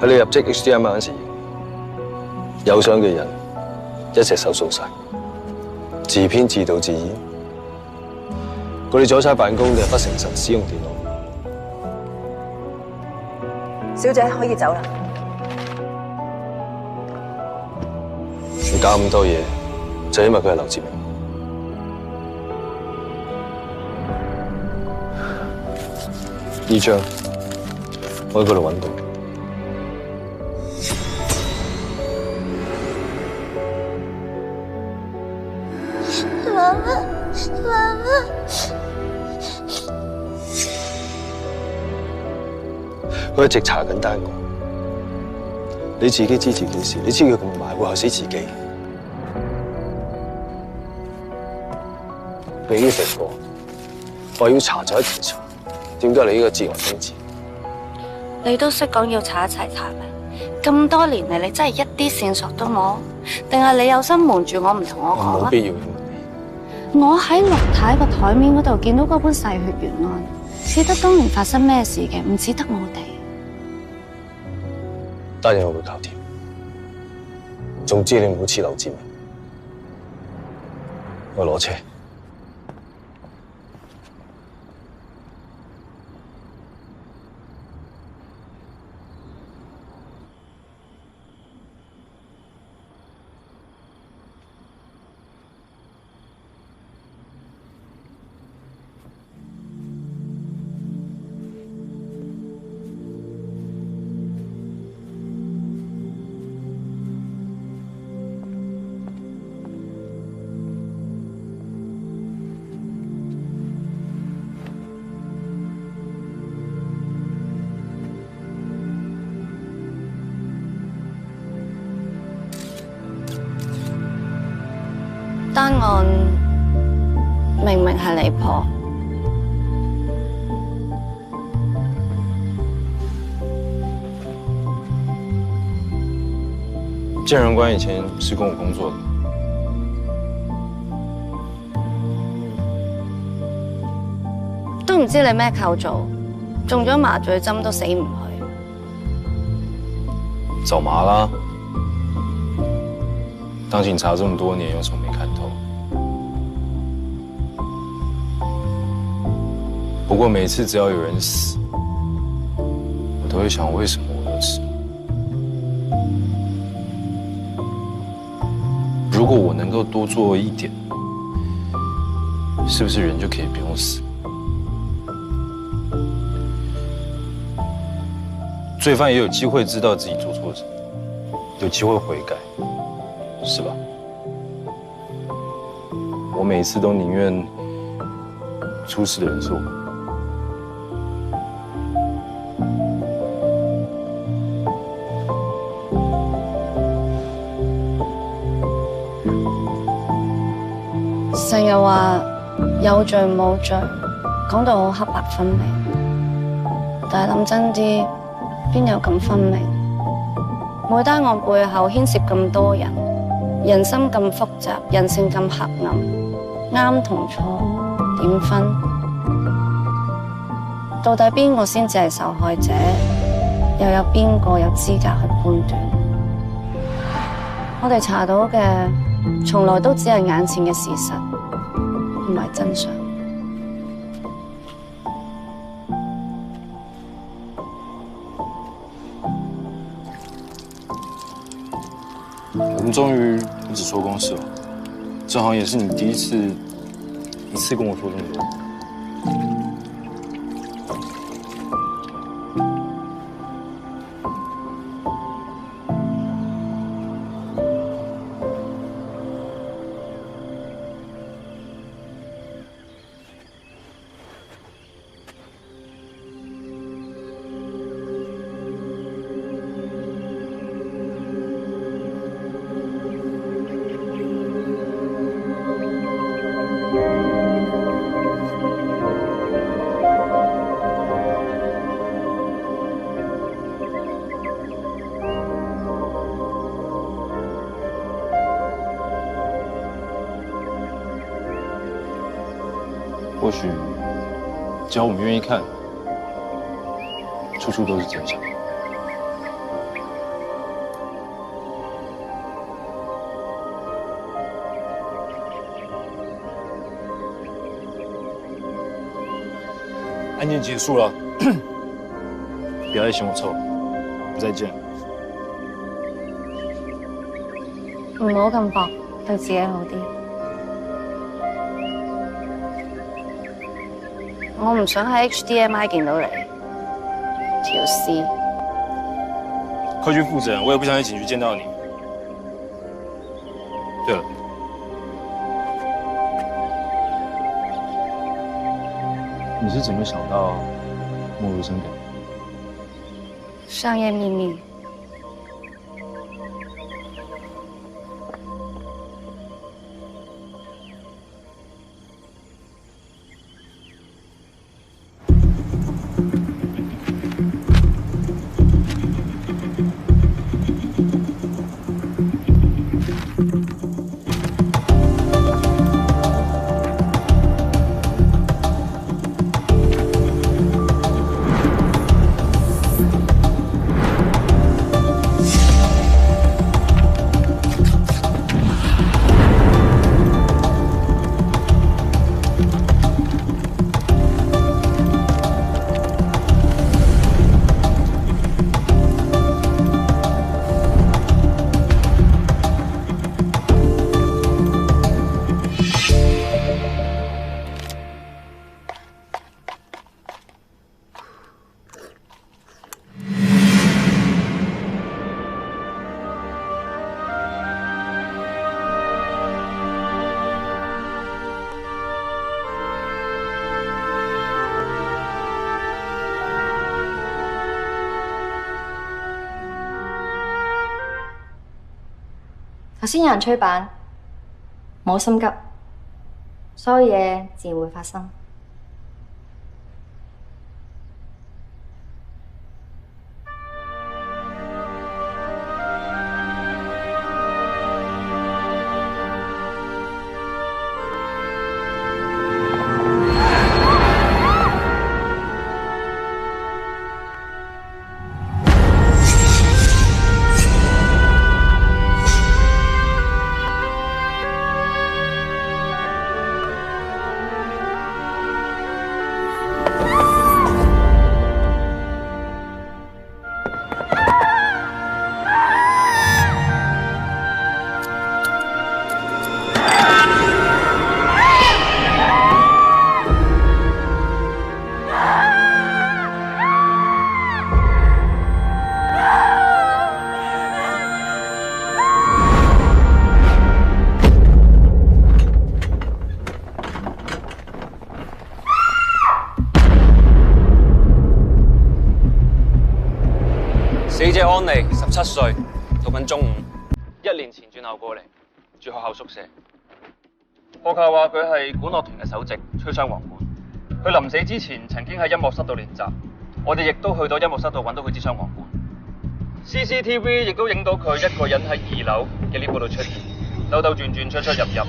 係你入職 HDM 嗰陣時，有相嘅人一隻手掃晒，自編自導自演。佢哋阻差辦公嘅不誠實使用電腦。小姐可以走啦。你搞咁多嘢，就因為佢係劉志明。呢張我喺嗰度揾到。媽媽，媽媽。佢一直查緊單案，你自己知自己事，你知佢咁埋會害死自己。你已經食過，話要查就一齊查，點解你呢個自我精子？你都識講要查一齊查咩？咁多年嚟，你真係一啲線索都冇，定係你有心瞞住我唔同我講啊？冇必要。我喺陸太個台面嗰度見到嗰本細血懸案，似得當年發生咩事嘅，唔似得我哋。大人我會搞掂。總之你唔好似劉志明。我攞車。單案明明係你破，建仁官以前是跟我工作的，都唔知你咩構造，中咗麻醉針都死唔去。找麻啦。当警察这么多年，有什么没看透？不过每次只要有人死，我都会想，为什么我要死？如果我能够多做一点，是不是人就可以不用死？罪犯也有机会知道自己做错什么，有机会悔改。是吧？我每次都宁愿出事的人是我。成日話有罪冇罪，講到好黑白分明，但係諗真啲，邊有咁分明？每單案背後牽涉咁多人。人心咁複雜，人性咁黑暗，啱同錯點分？到底邊個先至係受害者？又有邊個有資格去判斷？我哋查到嘅，從來都只係眼前嘅事實，唔係真相。我们终于不止说公事了，这好像也是你第一次跟我说这么多。或许只要我们愿意看，处处都是真相。案件结束了，不要再嫌我臭，不再见。唔好咁薄，對自己好啲。我唔想喺 HDMI 見到你條屍。快去复诊，我也不想在警局见到你。对了，你是怎么想到莫如生的？商业秘密。頭先有人吹板，冇心急，所有嘢自然會發生。死者安妮，17歲，讀緊中五，1年前轉校過嚟，住學校宿舍。學校話佢係管樂團嘅首席，吹雙簧管。佢臨死之前曾經喺音樂室度練習，我哋亦都去到音樂室度揾到佢支雙簧管。CCTV 亦都影到佢一個人喺2樓嘅 lift 度出現，兜兜轉轉出出入入，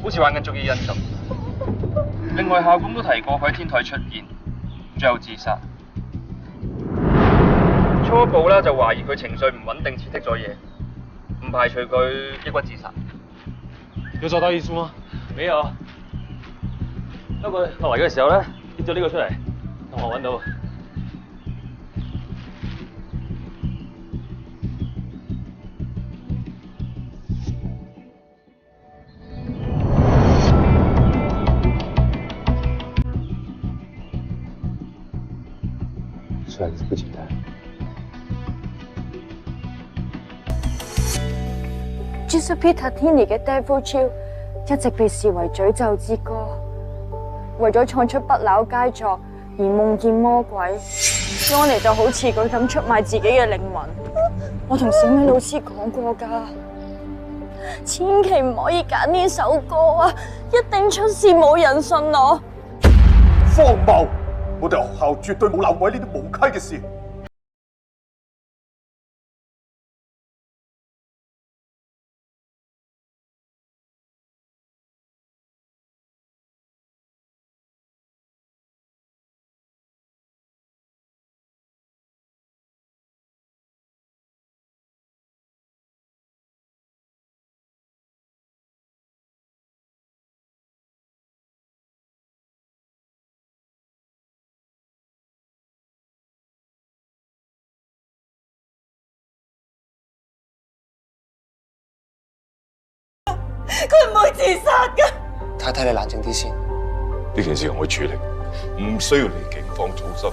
好似玩緊捉伊人咁。另外校工都提過佢喺天台出現，最後自殺。初步咧就懷疑佢情緒唔穩定，刺激咗嘢，唔排除佢抑鬱自殺。有找到遺書嗎？沒有。不過落嚟嘅時候咧，跌咗呢個出嚟，同學揾到。这案子不简单。Giuseppina Tini 嘅 Devil Chill 一直被視為詛咒之歌，為咗創出不朽佳作而夢見魔鬼。安妮就好似佢咁出賣自己嘅靈魂。我同小美老師講過㗎，千祈唔可以揀呢首歌啊！一定出事冇人信我。荒謬！我哋學校絕對冇漏位呢啲無稽嘅事。佢唔會自殺㗎。太太，你冷靜啲先。呢件事我會處理，唔需要嚟警方操心。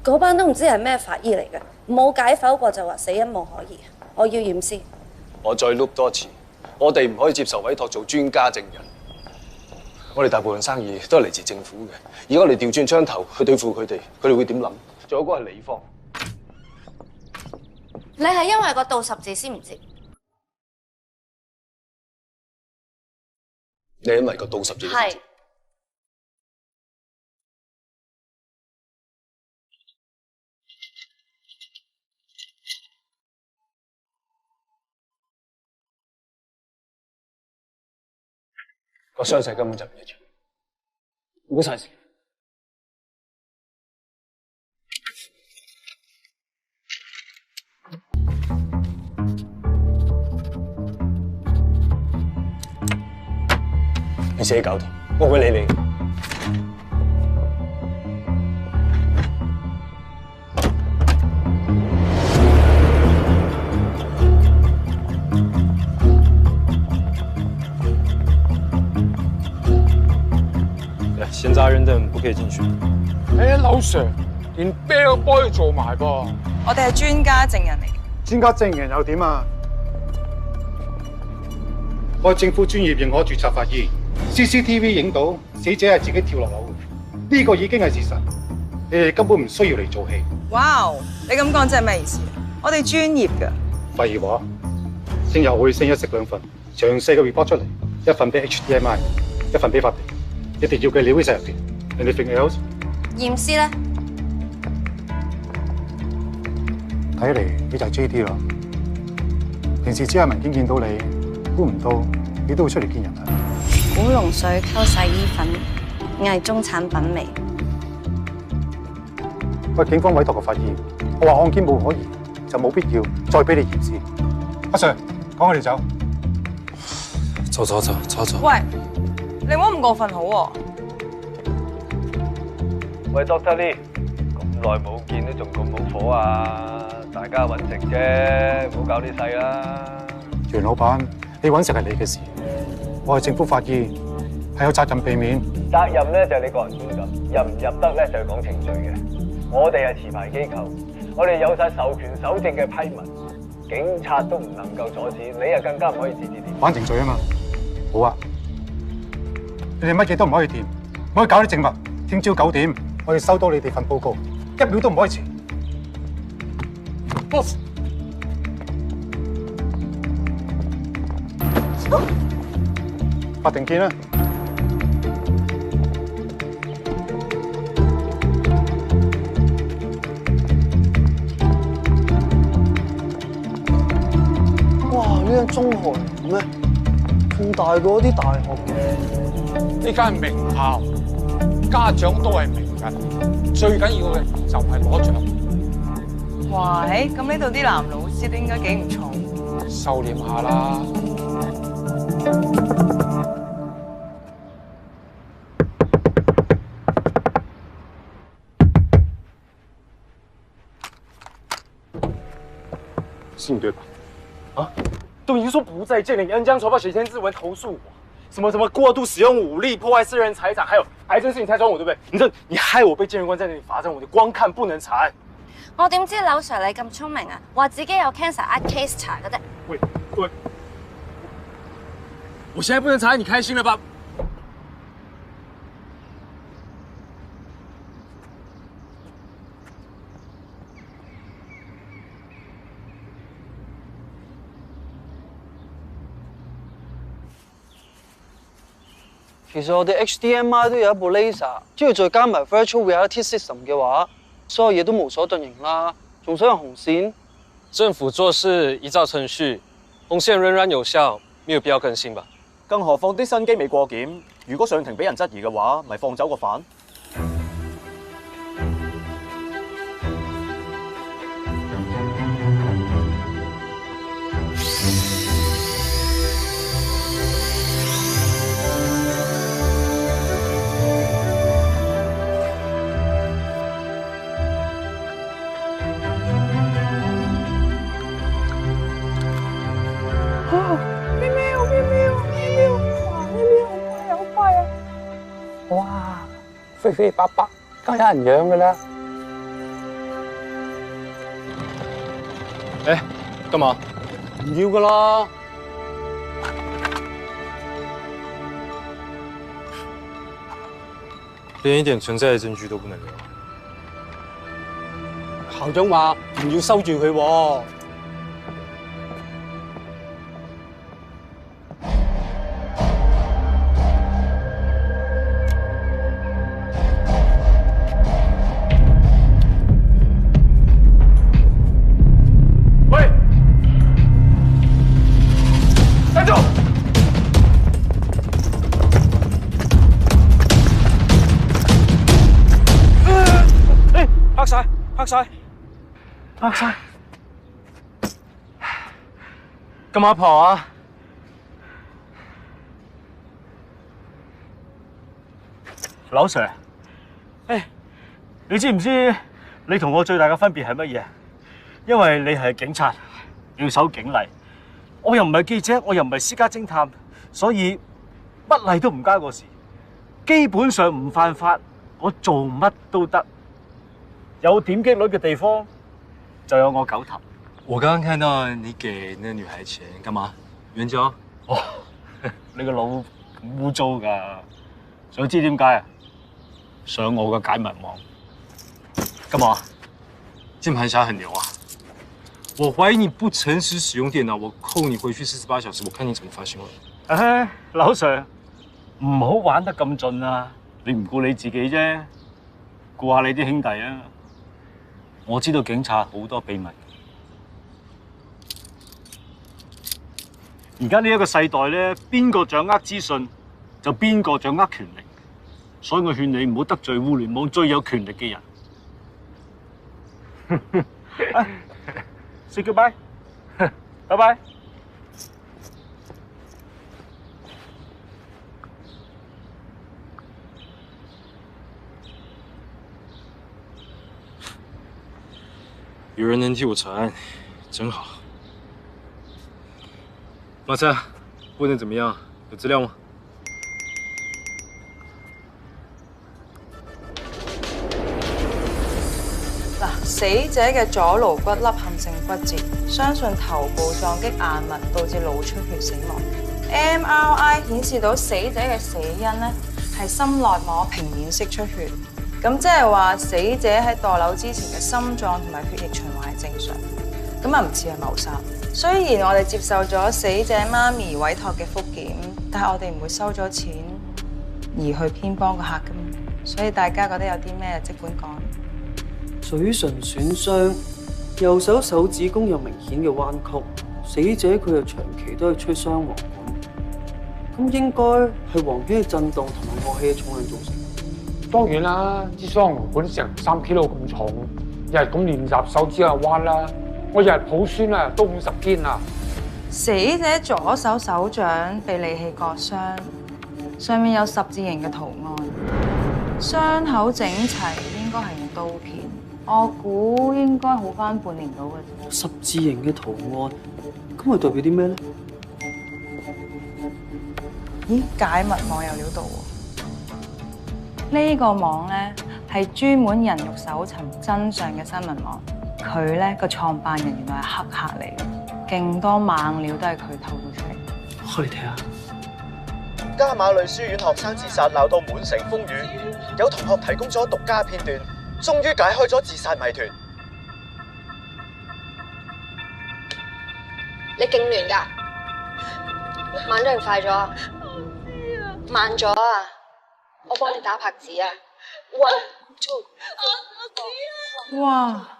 嗰班都唔知係咩法醫嚟嘅，冇解剖過就話死因冇可疑。我要驗屍。我再碌多次，我哋唔可以接受委託做專家證人。我哋大部分生意都係嚟自政府嘅，而家我哋調轉槍頭去對付佢哋會點諗？仲有嗰個係李芳。你係因為個倒十字先唔知？你因為個倒十字先知？個傷勢根本就唔一樣。唔該晒先。你自己搞掂，我會理你。闲杂人等不可以進去。老 Sir， 連 bell boy 都做埋噃。我哋係專家證人嚟嘅。專家證人又點啊？我係政府專業認可註冊法醫 ，CCTV 影到死者係自己跳落樓，呢個已經係事實。你哋根本唔需要嚟做戲。哇！你咁講即係咩意思？我哋專業㗎。廢話，聽日我會 send 一式兩份詳細嘅 report 出嚟，一份俾 HDMI， 一份俾法庭。你哋要嘅料喺晒入邊。Anything else？ 驗屍咧？睇嚟你就係 JD 啦。平時只係文件見到你，估唔到你都會出嚟見人啊！古龍水溝洗衣粉，偽中產品味。喂，警方委託個法醫，我話案件冇可疑，就冇必要再俾你驗屍。阿 Sir， 趕我哋走。走。喂，你唔好咁過分好喎。喂 ，Doctor Lee， 咁耐冇見都仲咁冇火啊！大家揾食啫，唔好搞啲細啦。袁老闆，你揾食係你嘅事，我係政府法醫，係有責任避免。責任咧就係你個人觀感，入唔入得咧就係講程序嘅。我哋係持牌機構，我哋有晒授權搜證嘅批文，警察都唔能夠阻止，你又更加唔可以指指點點。玩程序啊嘛。好啊，你哋乜嘢都唔可以掂，唔可以搞啲證物。聽朝9點，我要收到你哋份報告，1秒都唔可以遲。Boss， 法庭見啦。哇！呢間中學嚟咩？仲大過啲大學嘅。呢間係名校，家長都係名人，最緊要嘅就係攞獎。哇！咁呢度啲男老師都應該幾唔錯。收斂下啦。是你對吧？啊，都已經說不再見了，你恩將仇報，寫千字文投訴我，什麼過度使用武力破壞私人財產，還有癌症事情才找我，對不對？你害我被監獄官在那裡罰站，我就光看不能查。我點知柳 Sir 你咁聰明啊？話自己有 cancer case 查嘅啫。喂，我現在不能查，你開心了吧？其實我哋 HDMI 都有一部 laser， 只要再加埋 virtual reality system 嘅話，所有嘢都無所遁形啦。仲想用紅線？政府做事依照程序，紅線仍然有效，沒有必要更新吧？更何況啲新機未過檢，如果上庭俾人質疑嘅話，咪放走個犯。哇，肥肥白白，梗有人養噶啦。哎，幹嘛？唔要噶啦。連一點存在的證據都不能留。校長話唔要收住佢喎。黑晒，咁阿婆啊，柳 Sir， 你知唔知你同我最大嘅分別係乜嘢？因為你係警察，要守警例，我又唔係記者，我又唔係私家偵探，所以乜例都唔關我事，基本上唔犯法，我做乜都得。有點擊率嘅地方就有我狗頭。我剛剛看到你給那女孩錢，幹嘛？援交？哦，你個腦咁污糟㗎，想知點解啊？上我個解密網。干嘛？键盘侠很牛啊！我怀疑你不诚实使用电脑，我扣你回去48小时，我看你怎么发新闻。唉，劉 Sir， 唔好玩得咁盡啊！你唔顧你自己啫，顧下你啲兄弟啊！我知道警察好多秘密。而家呢一個世代咧，邊個掌握資訊，就邊個掌握權力。所以我勸你唔好得罪互聯網最有權力嘅人。Say goodbye， 拜拜。有人能替我查案，真好。马三，问得怎么样？有资料吗？死者嘅左顱骨凹陷性骨折，相信頭部撞擊硬物導致腦出血死亡。MRI 顯示到死者嘅死因咧係心內膜平面式出血，咁即係話死者喺墮樓之前嘅心臟同埋血液循環係正常，咁啊唔似係謀殺。雖然我哋接受咗死者媽咪委託嘅復檢，但係我哋唔會收咗錢而去偏幫個客噶嘛，所以大家覺得有啲咩即管講。嘴唇損傷，右手手指公有明顯嘅彎曲，死者佢又長期都係吹雙簧管，咁應該係簧片嘅震動同埋樂器嘅重量造成。當然啦，支雙簧管成3 kg 咁重，日日咁練習手指又彎啦，我日日抱孫啊都50肩啦。死者左手手掌被利器割傷，上面有十字形嘅圖案，傷口整齊，應該係用刀片。我估應該好返半年到嘅啫。十字形嘅圖案，咁係代表啲咩咧？咦，解密網有料到喎！呢個網咧係專門人肉搜尋真相嘅新聞網，佢咧個創辦人原來係黑客嚟嘅，勁多猛料都係佢透露出嚟。開嚟睇下。加馬呂書院學生自殺鬧到滿城風雨，有同學提供咗獨家片段。終於解開咗自殺謎團。你勁亂㗎，慢咗定快咗啊？慢咗啊！我幫你打拍子啊 ！1 2。哇，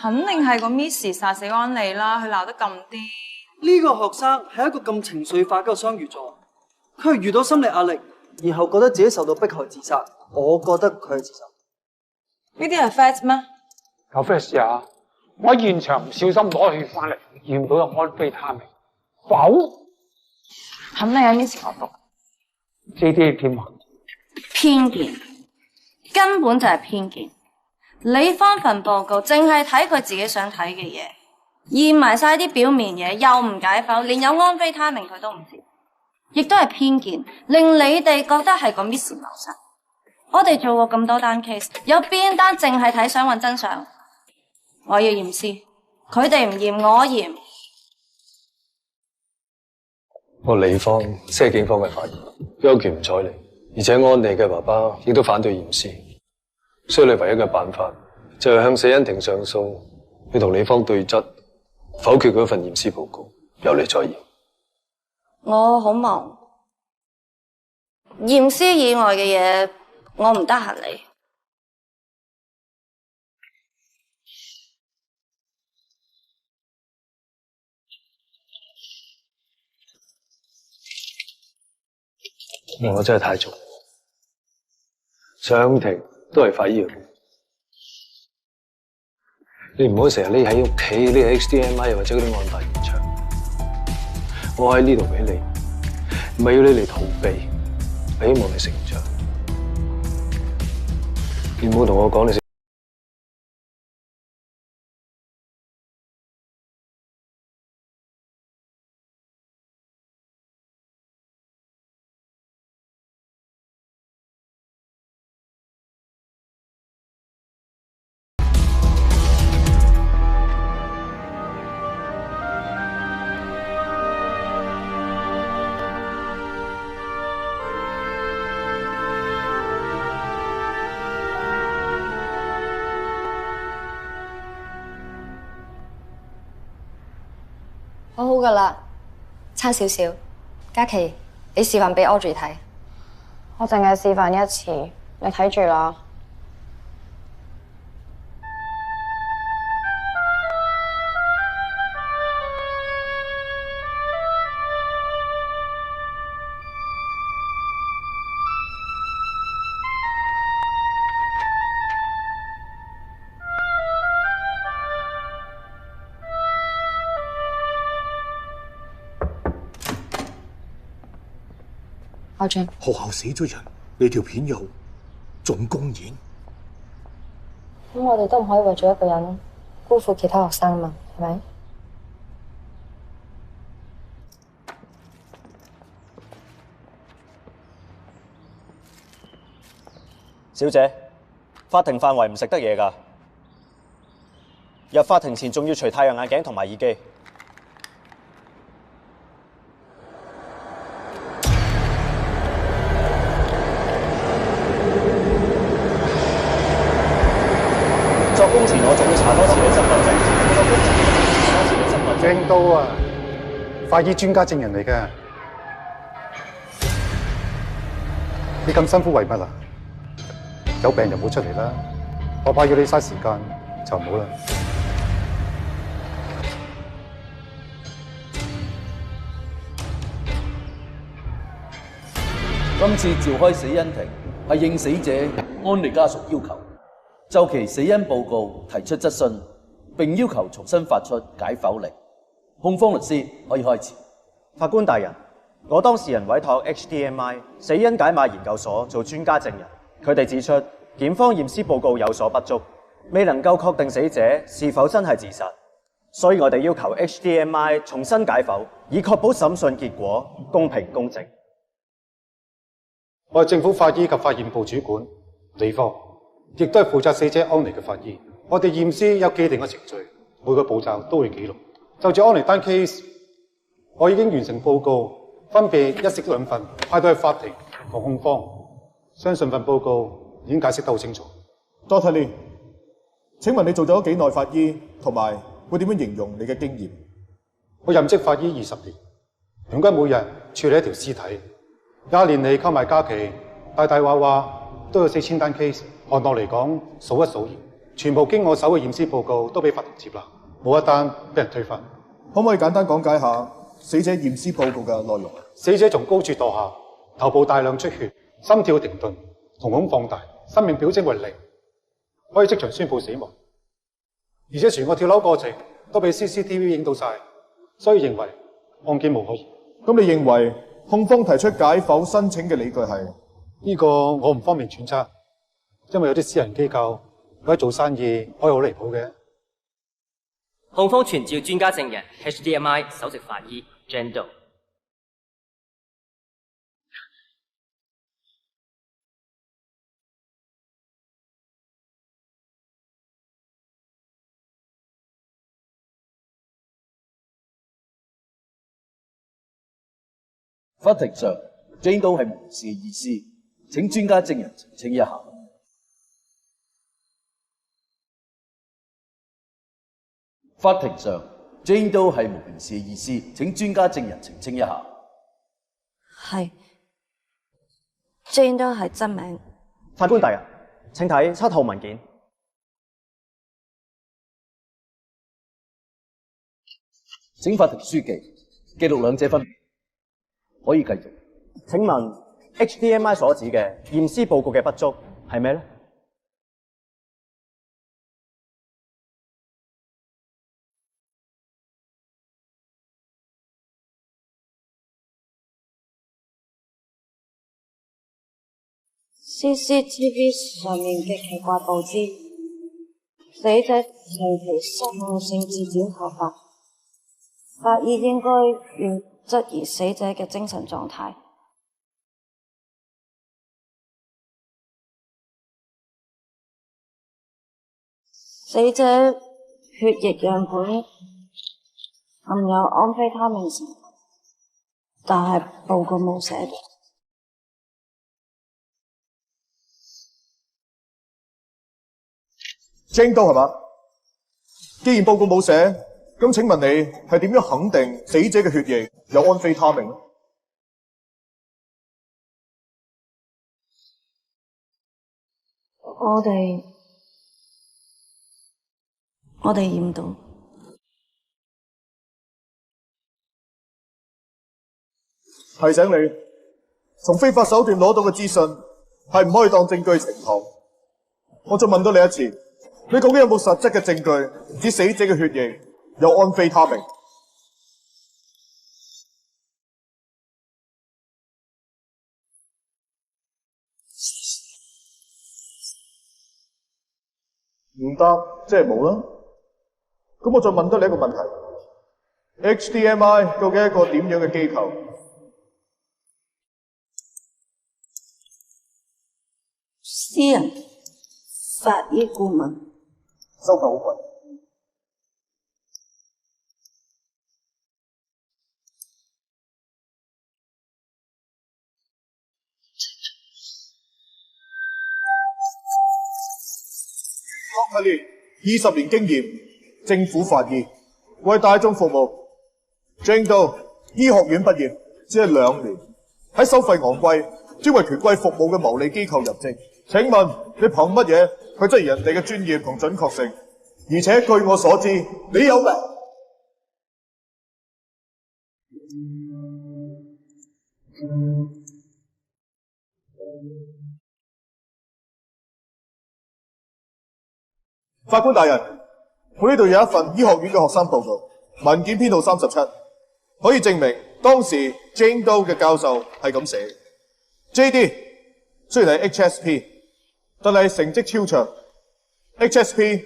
肯定係個 Miss 殺死安利啦！佢鬧得咁癲。呢個學生係一個咁情緒化嘅雙魚座，佢係遇到心理壓力，然後覺得自己受到迫害自殺。我覺得佢係自殺。呢啲係 fact 咩？有 fact 啊！我喺現場唔小心攞血翻嚟，驗到有安非他命，否？肯定係 Miss 我讀。呢啲添啊！偏見，根本就係偏見。你翻份報告，淨係睇佢自己想睇嘅嘢，驗埋晒啲表面嘢，又唔解剖，連有安非他命佢都唔知，亦都係偏見，令你哋覺得係個 Miss 謀殺。我哋做過咁多單 case， 有邊單淨係睇想揾真相？我要驗屍，佢哋唔驗，我驗。我理方即係警方嘅發言，有權唔睬你，而且安利嘅爸爸亦都反對驗屍，所以你唯一嘅辦法就係向死因庭上訴，去同理方對質，否決嗰份驗屍報告，由你再驗。我好忙，驗屍以外嘅嘢。我唔得閒理。我真係太重，上庭都係法醫嘅。你唔好成日匿喺屋企，匿喺 HDMI 又或者嗰啲案發現場。我喺呢度俾你，唔係要你嚟逃避，係希望你成長。你唔好同我講你食。好好噶啦，差少少。嘉琪，你示範俾 Audrey 睇。我淨係示範一次，你睇住啦。阿俊，學校死咗人，你條片又仲公演？咁我哋都唔可以為咗一個人辜負其他學生嘛，係咪？小姐，法庭範圍唔食得嘢㗎。入法庭前仲要除太陽眼鏡同埋耳機。作供前我仲要查多次你身份證。正到啊！法醫專家證人嚟嘅，你咁辛苦為乜啊？有病就唔好出嚟啦，我怕要你嘥時間就唔好啦。今次召開死因庭係應死者安利家屬要求，就其死因報告提出質詢，並要求重新發出解剖令。控方律師可以開始。法官大人，我當事人委託 HDMI 死因解碼研究所做專家證人，佢哋指出檢方驗屍報告有所不足，未能夠確定死者是否真係自殺，所以我哋要求 HDMI 重新解剖，以確保審訊結果公平公正。我係政府法醫及法驗部主管李科，亦都係負責死者安妮嘅法醫。我哋驗屍有既定嘅程序，每個步驟都會記錄。就住安妮單 case， 我已經完成報告，分別一式兩份派到去法庭同控方。相信份報告已經解釋得好清楚。Dr. Lee， 請問你做咗幾耐法醫，同埋會點樣形容你嘅經驗？我任職法醫20年，平均每日處理一條屍體。20年嚟，扣埋假期，大大話話都有4000單 case， 按落嚟講數一數二，全部經我手嘅驗屍報告都俾法庭接納，冇一單俾人推翻。可唔可以簡單講解下死者驗屍報告嘅內容？死者從高處墮下，頭部大量出血，心跳停頓，瞳孔放大，生命表徵為0，可以即場宣佈死亡。而且全個跳樓過程都被 CCTV 影到晒，所以認為案件無可疑。咁你認為控方提出解剖申請嘅理據係？呢個我唔方便揣測，因為有啲私人機構或者做生意可以好離譜嘅。控方傳召專家證人 HDMI 首席法醫 Jane Doe。法庭上 ，Jane Doe 係無事嘅意思，請專家證人澄清一下。法庭上 ，Jane Doe 係無刑事嘅意思，請專家證人澄清一下。係 Jane Doe 係真名。法官大人，請睇7號文件。請法庭書記記錄兩者分別，可以繼續。請問 HDMI 所指嘅驗屍報告嘅不足係咩呢？CCTV 上面嘅奇怪佈置，死者長期失控性至短頭髮，法醫應該要質疑死者嘅精神狀態。死者血液樣本含有安非他命成分，但係報告冇寫到。Jane Doe係嘛？既然報告冇寫，咁請問你係點樣肯定死者嘅血液有安非他命呢？我哋驗到。提醒你，從非法手段攞到嘅資訊係唔可以當證據呈堂。我再問多你一次，你究竟有冇實質嘅證據指死者嘅血液有安非他命？唔答，即係冇啦。咁我再問多你一個問題 ：HDMI 究竟係一個點樣嘅機構？私人法醫顧問，收費好貴。系列20年經驗，政府法醫為大眾服務。Jane Doe醫學院畢業，只係2年，喺收費昂貴、專為權貴服務嘅牟利機構入職。請問你憑乜嘢去質疑人哋嘅專業同準確性？而且據我所知，你有病。法官大人，我呢度有一份醫學院嘅學生報告，文件編號37，可以證明當時 Jane Doe 嘅教授係咁寫。JD 雖然係 HSP， 但係成績超長。HSP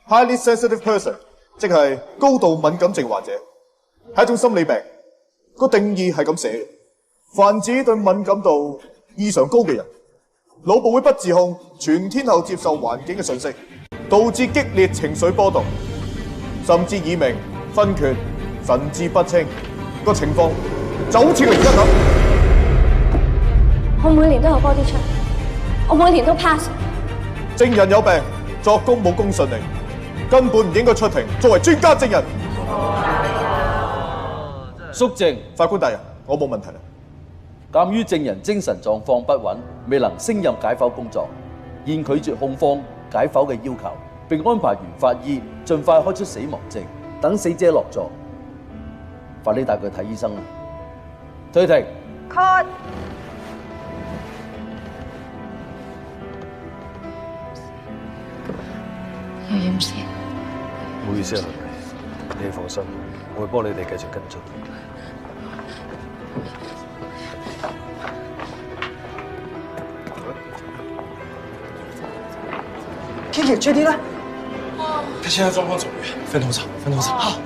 highly sensitive person， 即係高度敏感症患者，係一種心理病。個定義係咁寫：泛指對敏感度異常高嘅人，腦部會不自控全天候接受環境嘅訊息，導致激烈情緒波動，甚至耳鳴、昏厥、神志不清。個情況就好似佢而家咁。我每年都有 body check， 我每年都 pass。證人有病，作供冇公信力，根本唔應該出庭作為專家證人。肅證，法官大人，我冇問題啦。鑑於證人精神狀況不穩，未能勝任解剖工作，現拒絕控方解剖嘅要求，並安排原法醫盡快開出死亡證，等死者落座。快啲帶佢睇醫生啦！退庭。Cut。要驗屍。唔好意思啊，你哋放心，我會幫你哋繼續跟進。Kiki 确定了？他现在状况怎么样？分头找，分头找。好。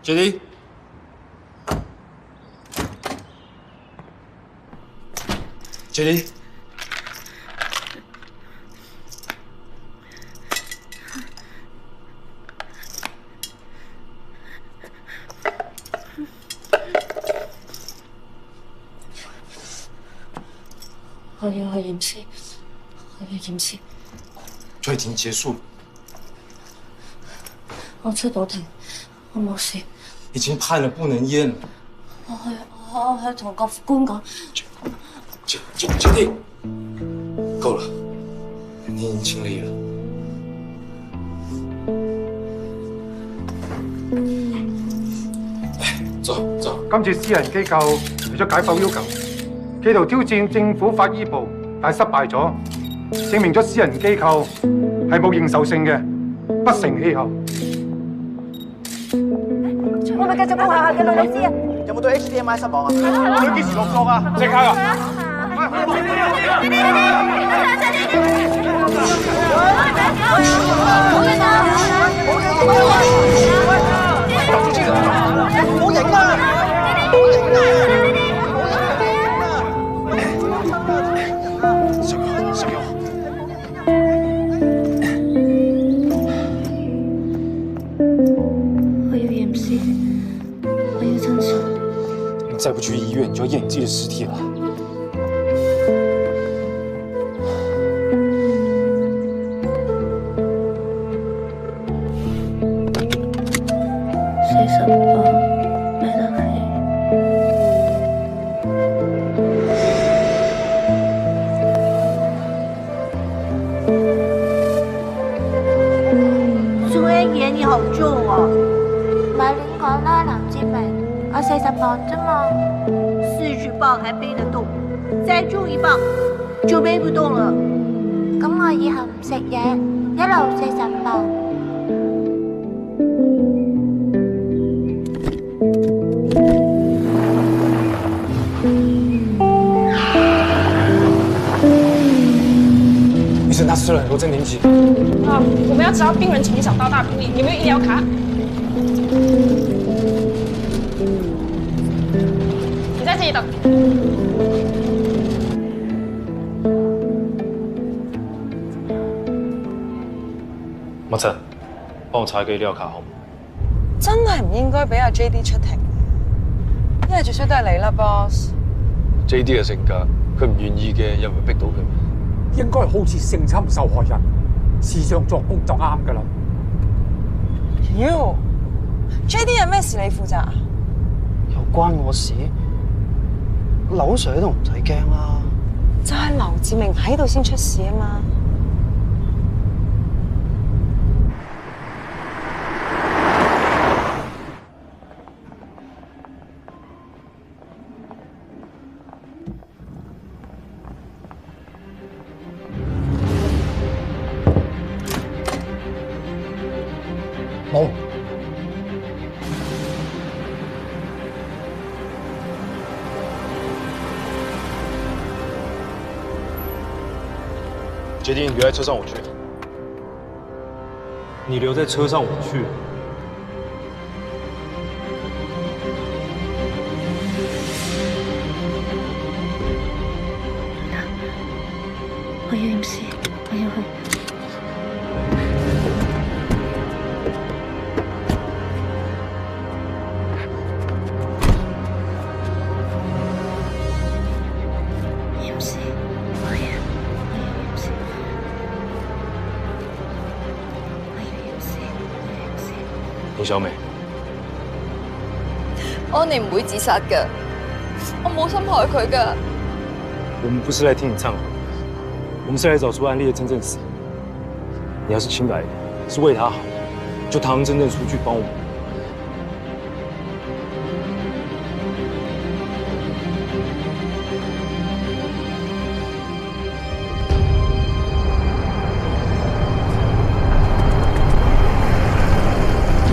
JD。JD，我要去驗屍，我要驗屍。就已經結束了。我出到庭，我冇事。已經判了，不能驗了。我去同個法官講。JD，夠了，你已經盡力了。走走。今次私人機構除咗解剖要求，企圖挑戰政府法醫部，但係失敗咗，證明咗私人機構係冇認受性嘅，不成氣候。我咪繼續幫下嘅女老師啊！有冇對 HDMI 失望啊？佢幾時落座啊？即刻啊！冇影啊！小友，再不去医院，你就要验你自己的尸体了。宋英爺，你好重啊！咪亂講啦，林志明，我40磅啫嘛，40磅還背得動，再重1磅就背不動了。咁我以後唔食嘢，一路40磅。医生，他吃了很多镇定剂。啊，我们要知道病人从小到大病历，有没有医疗卡？你在这里等。莫塵，幫我查一個醫療卡好唔好？真係唔應該俾阿 JD 出庭，因為最衰都係你啦 ，boss。JD 嘅性格，佢唔願意嘅又唔會逼到佢。應該好似性侵受害人，視像作供就啱㗎啦。妖 ，JD 有咩事你負責啊？又關我事？劉 Sir 都唔使驚啦。就係劉志明喺度先出事啊嘛。冇。决定留在车上，我去。你留在车上，我去。我要驗屍，我要去。胡小美，安妮唔會自殺㗎，我冇心害佢㗎。我们不是来听你忏悔，我们是来找出安丽的真正死因。你要是清白一点，是为她好，就堂堂正正出去帮我们。